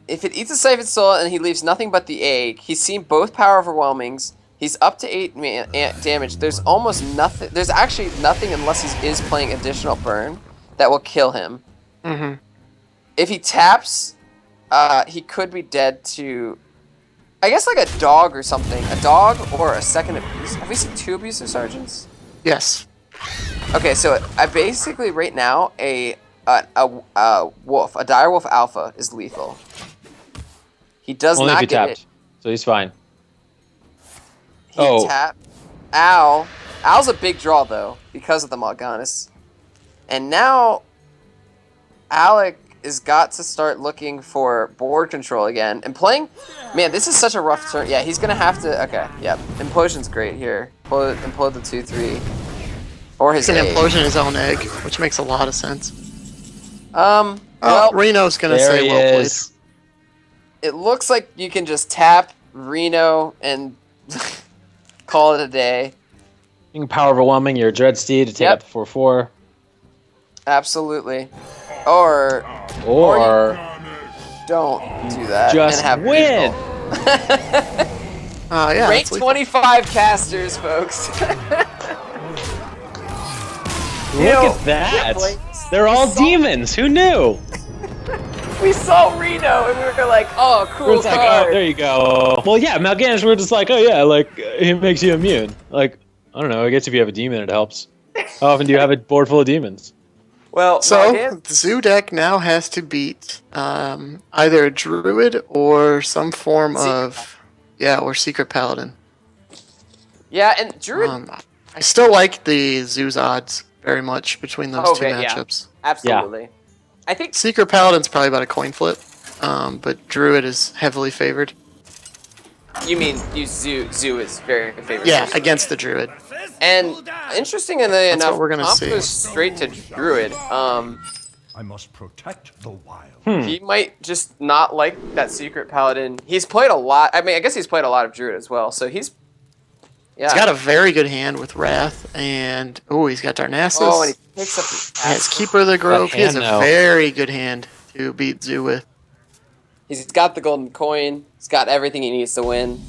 Speaker 1: If it eats a Siphon Soul and he leaves nothing but the egg, he's seen both Power Overwhelmings. He's up to 8 damage. There's almost nothing. There's actually nothing unless he is playing additional burn that will kill him.
Speaker 3: Mm-hmm.
Speaker 1: If he taps, he could be dead to, I guess, like a dog or something. A dog or a second abuse. Have we seen 2 abusive sergeants?
Speaker 3: Yes.
Speaker 1: Okay, so I basically right now a wolf, a direwolf alpha is lethal. He does
Speaker 2: Only
Speaker 1: not
Speaker 2: if
Speaker 1: get it.
Speaker 2: So he's fine.
Speaker 1: He tapped. Owl's a big draw though because of the Mal'Ganis. And now Alec has got to start looking for board control again and playing. Man, this is such a rough turn. Yeah, he's gonna have to. Okay, yep. Implosion's great here. Implode the 2/3 or his.
Speaker 3: He can implosion his own egg, which makes a lot of sense.
Speaker 1: Well,
Speaker 3: Reno's gonna say well played.
Speaker 1: It looks like you can just tap Reno and call it a day.
Speaker 2: You can Power Overwhelming your Dreadsteed to take up the 4/4.
Speaker 1: Absolutely. Or
Speaker 2: Or
Speaker 1: don't do that
Speaker 2: just
Speaker 1: and have
Speaker 2: win.
Speaker 3: Yeah.
Speaker 1: Rank
Speaker 3: that's lethal.
Speaker 1: 25 casters, folks.
Speaker 2: Look at that.
Speaker 1: Riplings.
Speaker 2: They're all demons. Who knew?
Speaker 1: We saw Reno and we were like, oh, cool
Speaker 2: It's like,
Speaker 1: card.
Speaker 2: oh, there you go. Well, yeah, Mal'Ganis, we're just like, oh yeah, like it makes you immune. Like, I don't know. I guess if you have a demon, it helps. How often do you have a board full of demons?
Speaker 1: Well,
Speaker 3: So
Speaker 1: Mal'Ganis-
Speaker 3: the Zoo deck now has to beat either a Druid or some form of or Secret Paladin.
Speaker 1: yeah, and Druid.
Speaker 3: I still like the Zoo's odds very much between those two
Speaker 1: yeah.
Speaker 3: matchups.
Speaker 1: Absolutely. I think
Speaker 3: Secret Paladin's probably about a coin flip, but Druid is heavily favored.
Speaker 1: you mean Zoo is very favored.
Speaker 3: Yeah, against the Druid.
Speaker 1: And interestingly enough,
Speaker 3: what we're gonna
Speaker 1: Comp
Speaker 3: see.
Speaker 1: goes straight to Druid.
Speaker 4: I must protect the wild.
Speaker 1: He might just not like that Secret Paladin. He's played a lot. I mean, I guess he's played a lot of Druid as well. So he's
Speaker 3: He's got a very good hand with Wrath, and he's got Darnassus.
Speaker 1: Oh, and he picks up the
Speaker 3: He has Keeper of the Grove. He has a
Speaker 2: hand, though.
Speaker 3: very good hand to beat Zoo with.
Speaker 1: He's got the golden coin. He's got everything he needs to win.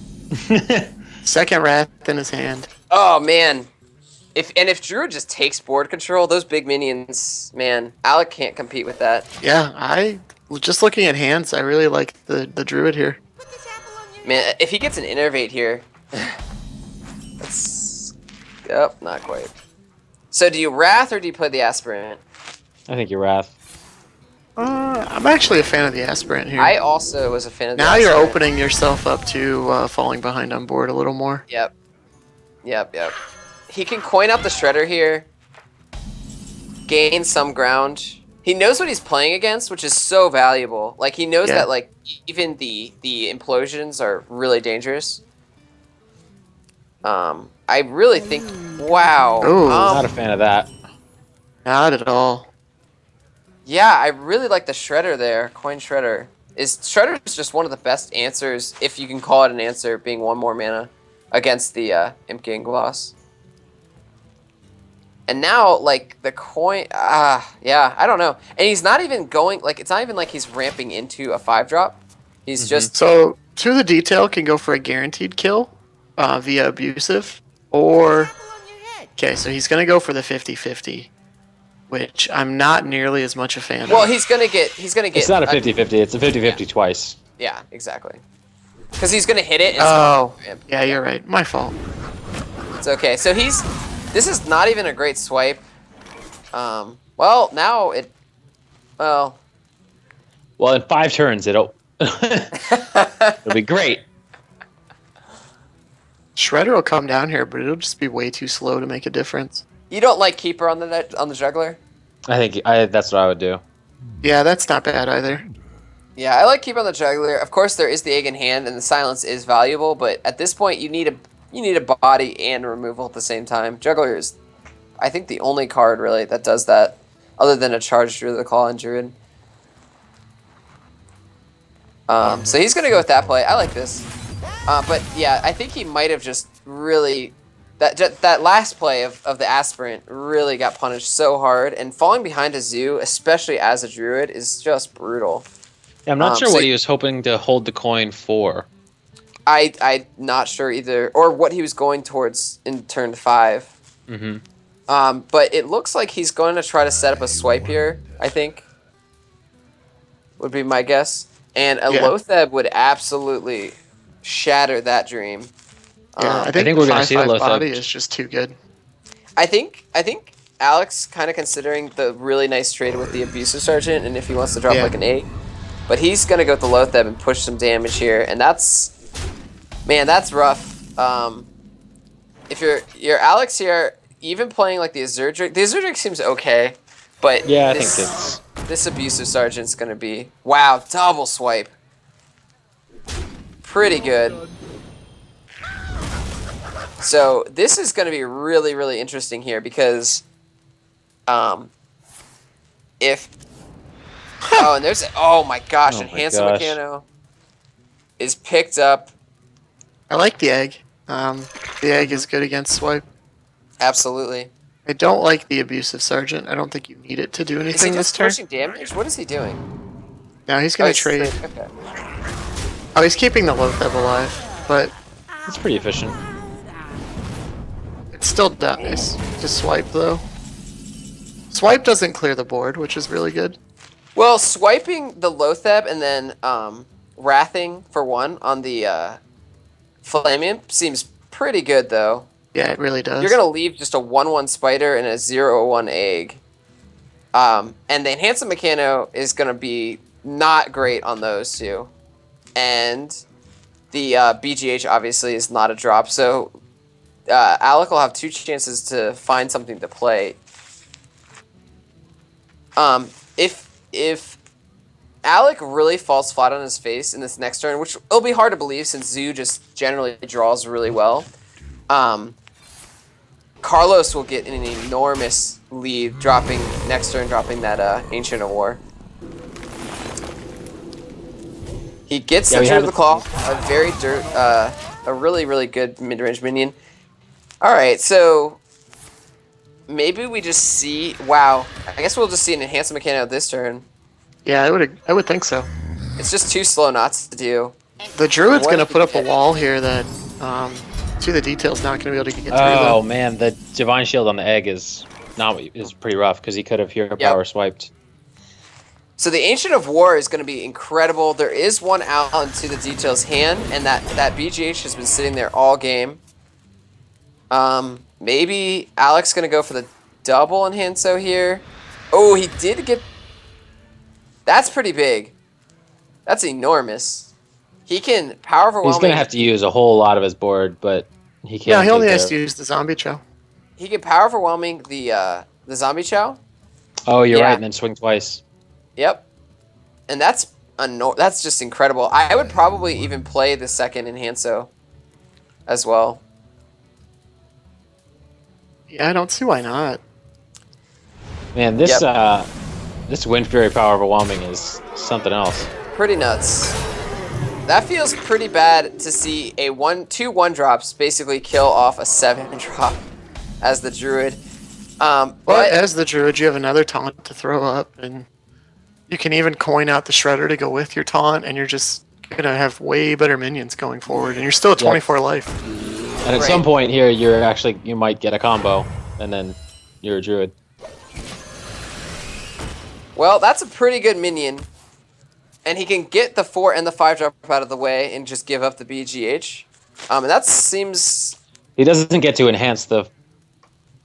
Speaker 3: Second Wrath in his hand.
Speaker 1: Oh man, if Druid just takes board control, those big minions, man, Alec can't compete with that.
Speaker 3: Yeah, just looking at hands, I really like the Druid here.
Speaker 1: Man, if he gets an innervate here, that's not quite. So do you Wrath or do you play the Aspirant?
Speaker 2: I think you're Wrath.
Speaker 3: I'm actually a fan of the Aspirant here.
Speaker 1: I also was a fan of the
Speaker 3: Now you're
Speaker 1: Aspirant.
Speaker 3: opening yourself up to falling behind on board a little more.
Speaker 1: Yep. He can coin out the Shredder here. Gain some ground. He knows what he's playing against, which is so valuable. Like, he knows that, like, even the implosions are really dangerous. I really think... Wow.
Speaker 3: Ooh.
Speaker 2: Not a fan of that.
Speaker 3: Not at all.
Speaker 1: Yeah, I really like the Shredder there. Coin Shredder. Shredder is just one of the best answers, if you can call it an answer, being one more mana against the Imp Gang Gloss. And now, like, the coin... yeah, I don't know. And he's not even going... Like, it's not even like he's ramping into a 5-drop. He's just...
Speaker 3: So, To the Detail can go for a guaranteed kill via Abusive, or... Okay, so he's going to go for the 50-50, which I'm not nearly as much a fan
Speaker 1: Well,
Speaker 3: of.
Speaker 1: he's gonna get...
Speaker 2: It's not a 50-50. It's a 50-50 twice.
Speaker 1: Yeah, exactly. Because he's gonna hit it. And
Speaker 3: Oh,
Speaker 1: it's
Speaker 3: yeah, you're right. My fault.
Speaker 1: It's okay. So he's... This is not even a great swipe. Well, now it... Well...
Speaker 2: Well, in 5 turns, it'll be great.
Speaker 3: Shredder will come down here, but it'll just be way too slow to make a difference.
Speaker 1: You don't like Keeper on the Juggler?
Speaker 2: I think that's what I would do.
Speaker 3: Yeah, that's not bad either.
Speaker 1: Yeah, I like Keeper on the Juggler. Of course, there is the Egg in hand, and the silence is valuable, but at this point, you need a body and removal at the same time. Juggler is, I think, the only card, really, that does that, other than a Charged Druid of the Claw and Druid. So he's going to go with that play. I like this. But, yeah, I think he might have just really... That last play of the Aspirant really got punished so hard, and falling behind a Zoo, especially as a Druid, is just brutal.
Speaker 2: Yeah, I'm not sure
Speaker 1: so
Speaker 2: what he was hoping to hold the coin for.
Speaker 1: I'm not sure either, or what he was going towards in turn 5.
Speaker 2: Mm-hmm.
Speaker 1: But it looks like he's going to try to set up a swipe here, I think. Would be my guess. And a Lotheb would absolutely shatter that dream.
Speaker 3: Yeah, I
Speaker 2: I
Speaker 3: think
Speaker 2: think we're gonna
Speaker 3: 5/5
Speaker 2: see a Lotheb.
Speaker 3: body is just too good.
Speaker 1: I think Alex kind of considering the really nice trade with the Abusive Sergeant, and if he wants to drop like an 8. But he's going to go with the Lotheb and push some damage here, and that's rough. If you're Alex here, even playing like the Azurdric seems okay, but
Speaker 2: Yeah, I think it's...
Speaker 1: this Abusive Sergeant's going to be... Wow, double swipe. Pretty good. So this is going to be really, really interesting here because if... Oh, and there's... Oh my gosh, Enhanced Mechano is picked up.
Speaker 3: I like the egg. The egg is good against swipe.
Speaker 1: Absolutely.
Speaker 3: I don't like the Abusive Sergeant. I don't think you need it to do
Speaker 1: Is he
Speaker 3: anything this
Speaker 1: just
Speaker 3: turn.
Speaker 1: pushing damage? What is he doing?
Speaker 3: No, he's
Speaker 1: Oh,
Speaker 3: gonna
Speaker 1: he's
Speaker 3: trade.
Speaker 1: Okay.
Speaker 3: Oh, he's keeping the Loatheb alive, but
Speaker 2: It's pretty efficient.
Speaker 3: it still dies. Just swipe though. Swipe doesn't clear the board, which is really good.
Speaker 1: Well, swiping the Loatheb and then wrathing for 1 on the Flame Imp seems pretty good, though.
Speaker 3: Yeah, it really does.
Speaker 1: You're going to leave just a 1/1 Spider and a 0/1 Egg. And the Enhancement Mechano is going to be not great on those two. And the BGH obviously is not a drop, so Alec will have 2 chances to find something to play. If Alec really falls flat on his face in this next turn, which will be hard to believe since Zoo just generally draws really well, Carlos will get an enormous lead dropping next turn, dropping that Ancient of War. He gets the Druid of the Claw, a really, really good mid-range minion. Alright, so maybe we just see... Wow, I guess we'll just see an Enhancement Mechano this turn.
Speaker 3: Yeah, I would think so.
Speaker 1: It's just too slow not to do.
Speaker 3: The Druid's
Speaker 1: What
Speaker 3: gonna
Speaker 1: if
Speaker 3: put
Speaker 1: we
Speaker 3: up a
Speaker 1: get-
Speaker 3: wall here that, to the detail's not gonna be able to get through
Speaker 2: Oh
Speaker 3: them.
Speaker 2: man, the Divine Shield on the egg is pretty rough because he could have Hero Power swiped.
Speaker 1: So the Ancient of War is going to be incredible. There is one out into the detail's hand, and that BGH has been sitting there all game. Maybe Alec's going to go for the double Enhanso here. Oh, he did get... That's pretty big. That's enormous. He can power overwhelming...
Speaker 2: He's gonna have to use a whole lot of his board, but he can't.
Speaker 3: Yeah, he only
Speaker 2: take
Speaker 3: has
Speaker 2: the-
Speaker 3: to use the Zombie Chow.
Speaker 1: He can power overwhelming the Zombie Chow.
Speaker 2: Oh, you're
Speaker 1: Yeah.
Speaker 2: right, and then swing twice.
Speaker 1: Yep. And that's just incredible. I would probably even play the second Enhanso as well.
Speaker 3: Yeah, I don't see why not.
Speaker 2: Man, this this Wind Fury Power Overwhelming is something else.
Speaker 1: Pretty nuts. That feels pretty bad to see a 2/1 drops basically kill off a 7 drop as the Druid.
Speaker 3: But as the Druid, you have another taunt to throw up, and you can even coin out the Shredder to go with your taunt, and you're just gonna have way better minions going forward, and you're still at 24 life.
Speaker 2: And at some point here, you might get a combo, and then you're a Druid.
Speaker 1: Well, that's a pretty good minion. And he can get the 4 and the 5 drop out of the way and just give up the BGH. And that seems...
Speaker 2: He doesn't get to enhance the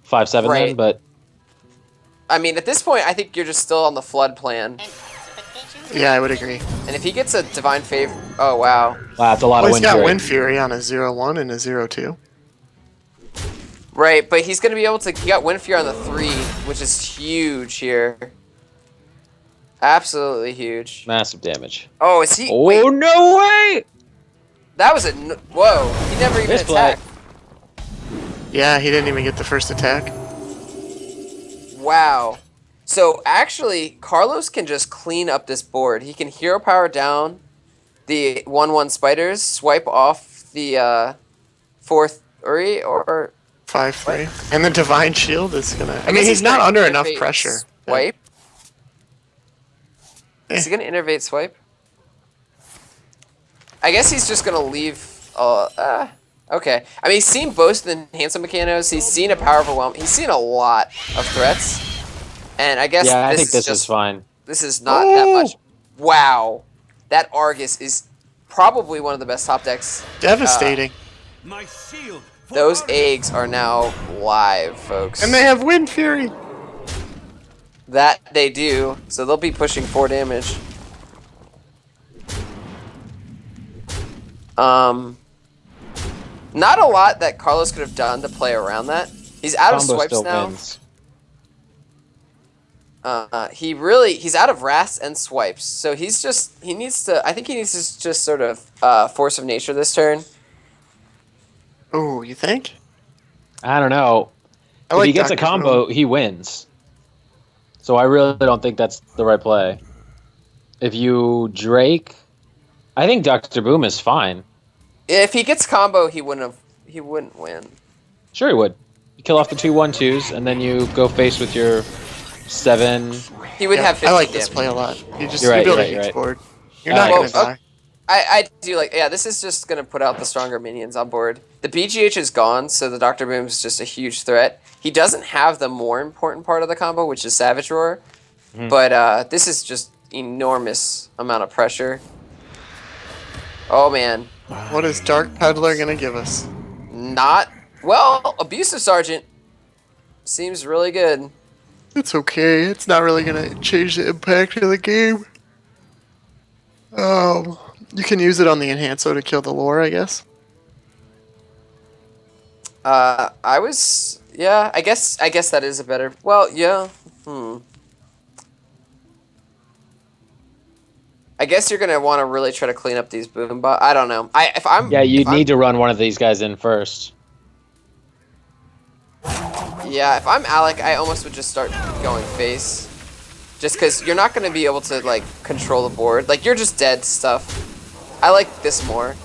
Speaker 2: 5/7 then,
Speaker 1: Right.
Speaker 2: but
Speaker 1: I mean, at this point, I think you're just still on the Flood plan.
Speaker 3: Yeah, I would agree.
Speaker 1: And if he gets a Divine Favor... Oh, wow.
Speaker 2: wow, that's a lot
Speaker 3: Well,
Speaker 2: of
Speaker 3: he's
Speaker 2: Wind
Speaker 3: got
Speaker 2: Fury.
Speaker 3: Wind Fury on a 0/1 and a 0/2.
Speaker 1: Right, but he's going to be able to... He got Wind Fury on the 3, which is huge here. Absolutely huge.
Speaker 2: Massive damage.
Speaker 1: Oh, is he...
Speaker 2: Oh,
Speaker 1: Wait,
Speaker 2: no way!
Speaker 1: that was a... Whoa, he never even
Speaker 2: Misplay.
Speaker 1: attacked.
Speaker 3: Yeah, he didn't even get the first attack.
Speaker 1: Wow. So, actually, Carlos can just clean up this board. He can Hero Power down the 1/1 Spiders, swipe off the 4th Uri, or...
Speaker 3: 5/3. And the Divine Shield is gonna... I mean,
Speaker 1: guess
Speaker 3: he's not
Speaker 1: gonna
Speaker 3: under enough
Speaker 1: innervate
Speaker 3: pressure.
Speaker 1: Swipe?
Speaker 3: Eh.
Speaker 1: Is he going to innervate Swipe? I guess he's just going to leave... okay. I mean, he's seen both the Enhancement Mechanos. He's seen a Power Overwhelm. He's seen a lot of threats. And I guess
Speaker 2: Yeah, I
Speaker 1: this
Speaker 2: think this
Speaker 1: just,
Speaker 2: is fine.
Speaker 1: This is not that much. Wow. That Argus is probably one of the best top decks.
Speaker 3: Devastating.
Speaker 4: My shield. for
Speaker 1: Those
Speaker 4: Argus.
Speaker 1: eggs are now live, folks.
Speaker 3: And they have Wind Fury.
Speaker 1: That they do. So they'll be pushing 4 damage. Not a lot that Carlos could have done to play around that. He's out of
Speaker 2: Combo
Speaker 1: swipes
Speaker 2: still
Speaker 1: now.
Speaker 2: wins.
Speaker 1: He's out of wraths and swipes. So I think he needs to just sort of force of nature this turn.
Speaker 3: Oh, you think?
Speaker 2: I don't know.
Speaker 3: I
Speaker 2: If
Speaker 3: like
Speaker 2: he gets a
Speaker 3: Dr.
Speaker 2: combo,
Speaker 3: Boom.
Speaker 2: he wins. So I really don't think that's the right play. If you Drake, I think Dr. Boom is fine.
Speaker 1: If he gets combo, he wouldn't win.
Speaker 2: Sure he would. You kill off the 2/1/2s, and then you go face with your 7.
Speaker 1: He would have 50
Speaker 3: I like this
Speaker 1: damage.
Speaker 3: play a lot. You just
Speaker 2: You're right,
Speaker 3: you build
Speaker 2: you're
Speaker 3: a
Speaker 2: right,
Speaker 3: huge
Speaker 2: you're right.
Speaker 3: board. You're not
Speaker 2: Well,
Speaker 3: gonna die.
Speaker 1: I do like, yeah, this is just going to put out the stronger minions on board. The BGH is gone, so the Dr. Boom is just a huge threat. He doesn't have the more important part of the combo, which is Savage Roar, but this is just enormous amount of pressure. Oh, man.
Speaker 3: What is Dark Peddler gonna give us?
Speaker 1: Not, well, Abusive Sergeant seems really good.
Speaker 3: It's okay. It's not really gonna change the impact of the game. You can use it on the Enhancer to kill the lore, I guess.
Speaker 1: Yeah, I guess that is a better, well, yeah, I guess you're gonna want to really try to clean up these boom bots. I don't know.
Speaker 2: Yeah, you need to run one of these guys in first.
Speaker 1: Yeah, if I'm Alec, I almost would just start going face. Just because you're not going to be able to, like, control the board. Like, you're just dead stuff. I like this more.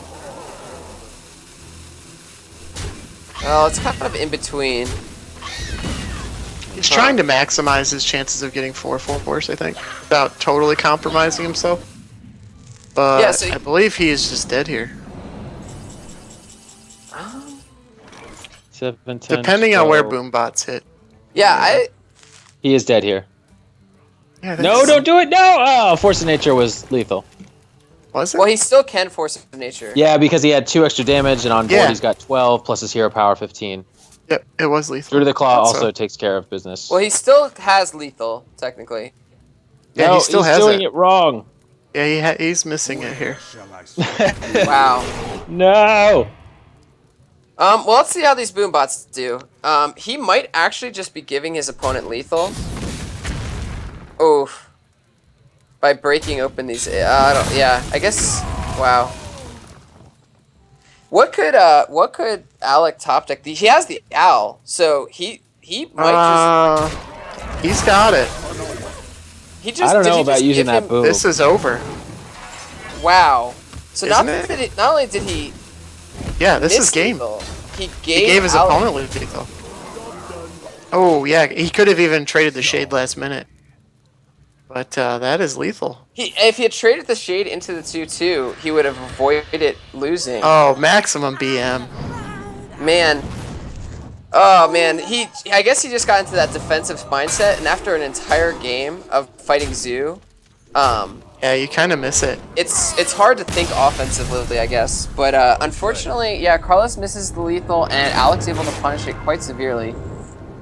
Speaker 1: Oh, it's kind of in between.
Speaker 3: He's trying to maximize his chances of getting 4/4, I think, without totally compromising himself. But
Speaker 1: Yeah, so
Speaker 3: I believe he is just dead here.
Speaker 2: 7, 10,
Speaker 3: Depending on where
Speaker 2: 12.
Speaker 3: boom bots hit.
Speaker 1: Yeah,
Speaker 2: He is dead here.
Speaker 3: Yeah,
Speaker 2: No, don't do it! No! Oh, Force of Nature was lethal.
Speaker 3: Was it?
Speaker 1: well, he still can Force of Nature.
Speaker 2: Yeah, because he had 2 extra damage, and on board
Speaker 3: Yeah.
Speaker 2: he's got 12 plus his hero power 15.
Speaker 3: Yep, it was lethal.
Speaker 2: Through the Claw
Speaker 3: Thought so.
Speaker 2: also takes care of business.
Speaker 1: Well, he still has lethal, technically.
Speaker 3: Yeah,
Speaker 2: no,
Speaker 3: he still
Speaker 2: he's
Speaker 3: has
Speaker 2: doing
Speaker 3: it.
Speaker 2: it wrong.
Speaker 3: Yeah, he's missing it here.
Speaker 4: Shall I say?
Speaker 1: Wow.
Speaker 2: No!
Speaker 1: Well, let's see how these boom bots do. He might actually just be giving his opponent lethal. Oof. By breaking open these, I guess, wow. What could Alec top deck? He has the owl, so he might
Speaker 3: He's got it.
Speaker 1: he just,
Speaker 2: I don't
Speaker 1: did
Speaker 2: know
Speaker 1: he
Speaker 2: about
Speaker 1: just
Speaker 2: using
Speaker 1: give
Speaker 2: that
Speaker 1: him-
Speaker 2: boom.
Speaker 3: This is over.
Speaker 1: Wow. So not
Speaker 3: Isn't it?
Speaker 1: not only did he
Speaker 3: Yeah, this
Speaker 1: miss
Speaker 3: is game.
Speaker 1: lethal, he
Speaker 3: He gave his
Speaker 1: Alec-
Speaker 3: opponent lethal. Oh, yeah, he could have even traded the Shade last minute. But that is lethal.
Speaker 1: If he had traded the shade into the 2/2, he would have avoided losing.
Speaker 3: Oh, maximum BM.
Speaker 1: Man. Oh man, I guess he just got into that defensive mindset, and after an entire game of fighting Zoo,
Speaker 3: Yeah, you kind of miss it.
Speaker 1: it's hard to think offensively, I guess. But unfortunately, yeah, Carlos misses the lethal, and Alec's able to punish it quite severely.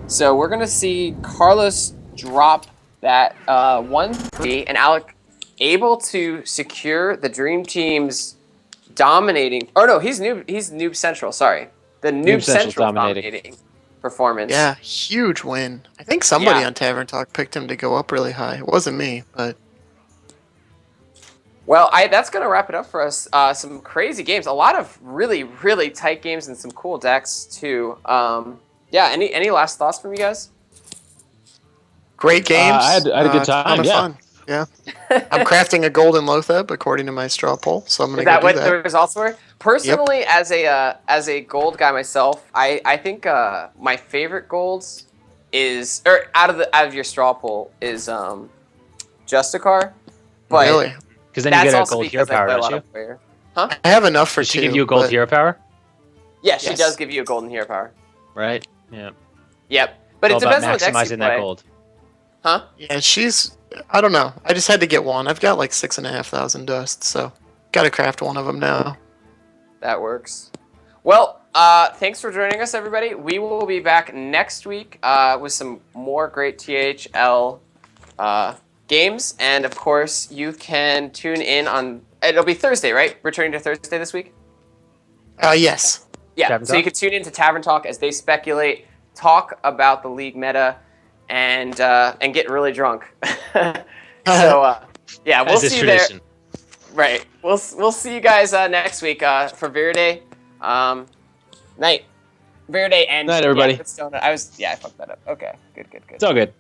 Speaker 1: So we're gonna see Carlos drop that 1-3, and Alec able to secure the Dream Team's dominating. Oh no, he's Noob Central. Sorry, the Noob
Speaker 2: Central's
Speaker 1: Central
Speaker 2: dominating.
Speaker 1: dominating performance.
Speaker 3: Yeah, huge win. I think somebody
Speaker 1: Yeah.
Speaker 3: on Tavern Talk picked him to go up really high. It wasn't me, but
Speaker 1: Well, that's gonna wrap it up for us. Some crazy games, a lot of really, really tight games, and some cool decks too. Yeah. Any last thoughts from you guys?
Speaker 3: great games.
Speaker 2: I had a good
Speaker 3: ton
Speaker 2: time,
Speaker 3: of
Speaker 2: yeah.
Speaker 3: fun. Yeah. I'm crafting a golden Lotheb according to my straw poll, so I'm gonna
Speaker 1: Is that
Speaker 3: go
Speaker 1: what
Speaker 3: do
Speaker 1: the
Speaker 3: that.
Speaker 1: results were? Personally, as a gold guy myself, I think my favorite golds is, or out of your straw poll is Justicar. But
Speaker 3: Really?
Speaker 2: Because then you
Speaker 1: that's
Speaker 2: get a
Speaker 1: also
Speaker 2: gold hero
Speaker 1: because I
Speaker 2: power,
Speaker 1: play a
Speaker 2: don't
Speaker 1: lot
Speaker 2: you?
Speaker 1: of player.
Speaker 3: I have enough for
Speaker 2: Does she
Speaker 3: two.
Speaker 2: give you a gold
Speaker 3: but-
Speaker 2: hero power?
Speaker 1: Yeah, she
Speaker 3: Yes.
Speaker 1: does give you a golden hero power.
Speaker 2: Right? Yeah.
Speaker 1: Yep. But
Speaker 2: It's
Speaker 1: it
Speaker 2: all
Speaker 1: depends on
Speaker 2: about
Speaker 1: the decks you
Speaker 2: maximizing that
Speaker 1: play.
Speaker 2: gold.
Speaker 1: Huh?
Speaker 3: Yeah, she's. I don't know. I just had to get one. I've got like 6,500 dust, so got to craft one of them now.
Speaker 1: That works. Well, thanks for joining us, everybody. We will be back next week with some more great THL games. And, of course, you can tune in on... It'll be Thursday, right? Returning to Thursday this week?
Speaker 3: Yes.
Speaker 1: Yeah,
Speaker 2: Tavern
Speaker 1: so you
Speaker 2: Talk?
Speaker 1: can tune in to Tavern Talk as they speculate, talk about the league meta, and get really drunk. So, yeah, we'll
Speaker 2: As is
Speaker 1: see you there.
Speaker 2: tradition.
Speaker 1: Right. We'll see you guys next week for Verde. Night. Verde and
Speaker 2: Night, everybody.
Speaker 1: Yeah, I fucked that up. Okay. Good.
Speaker 2: It's all good.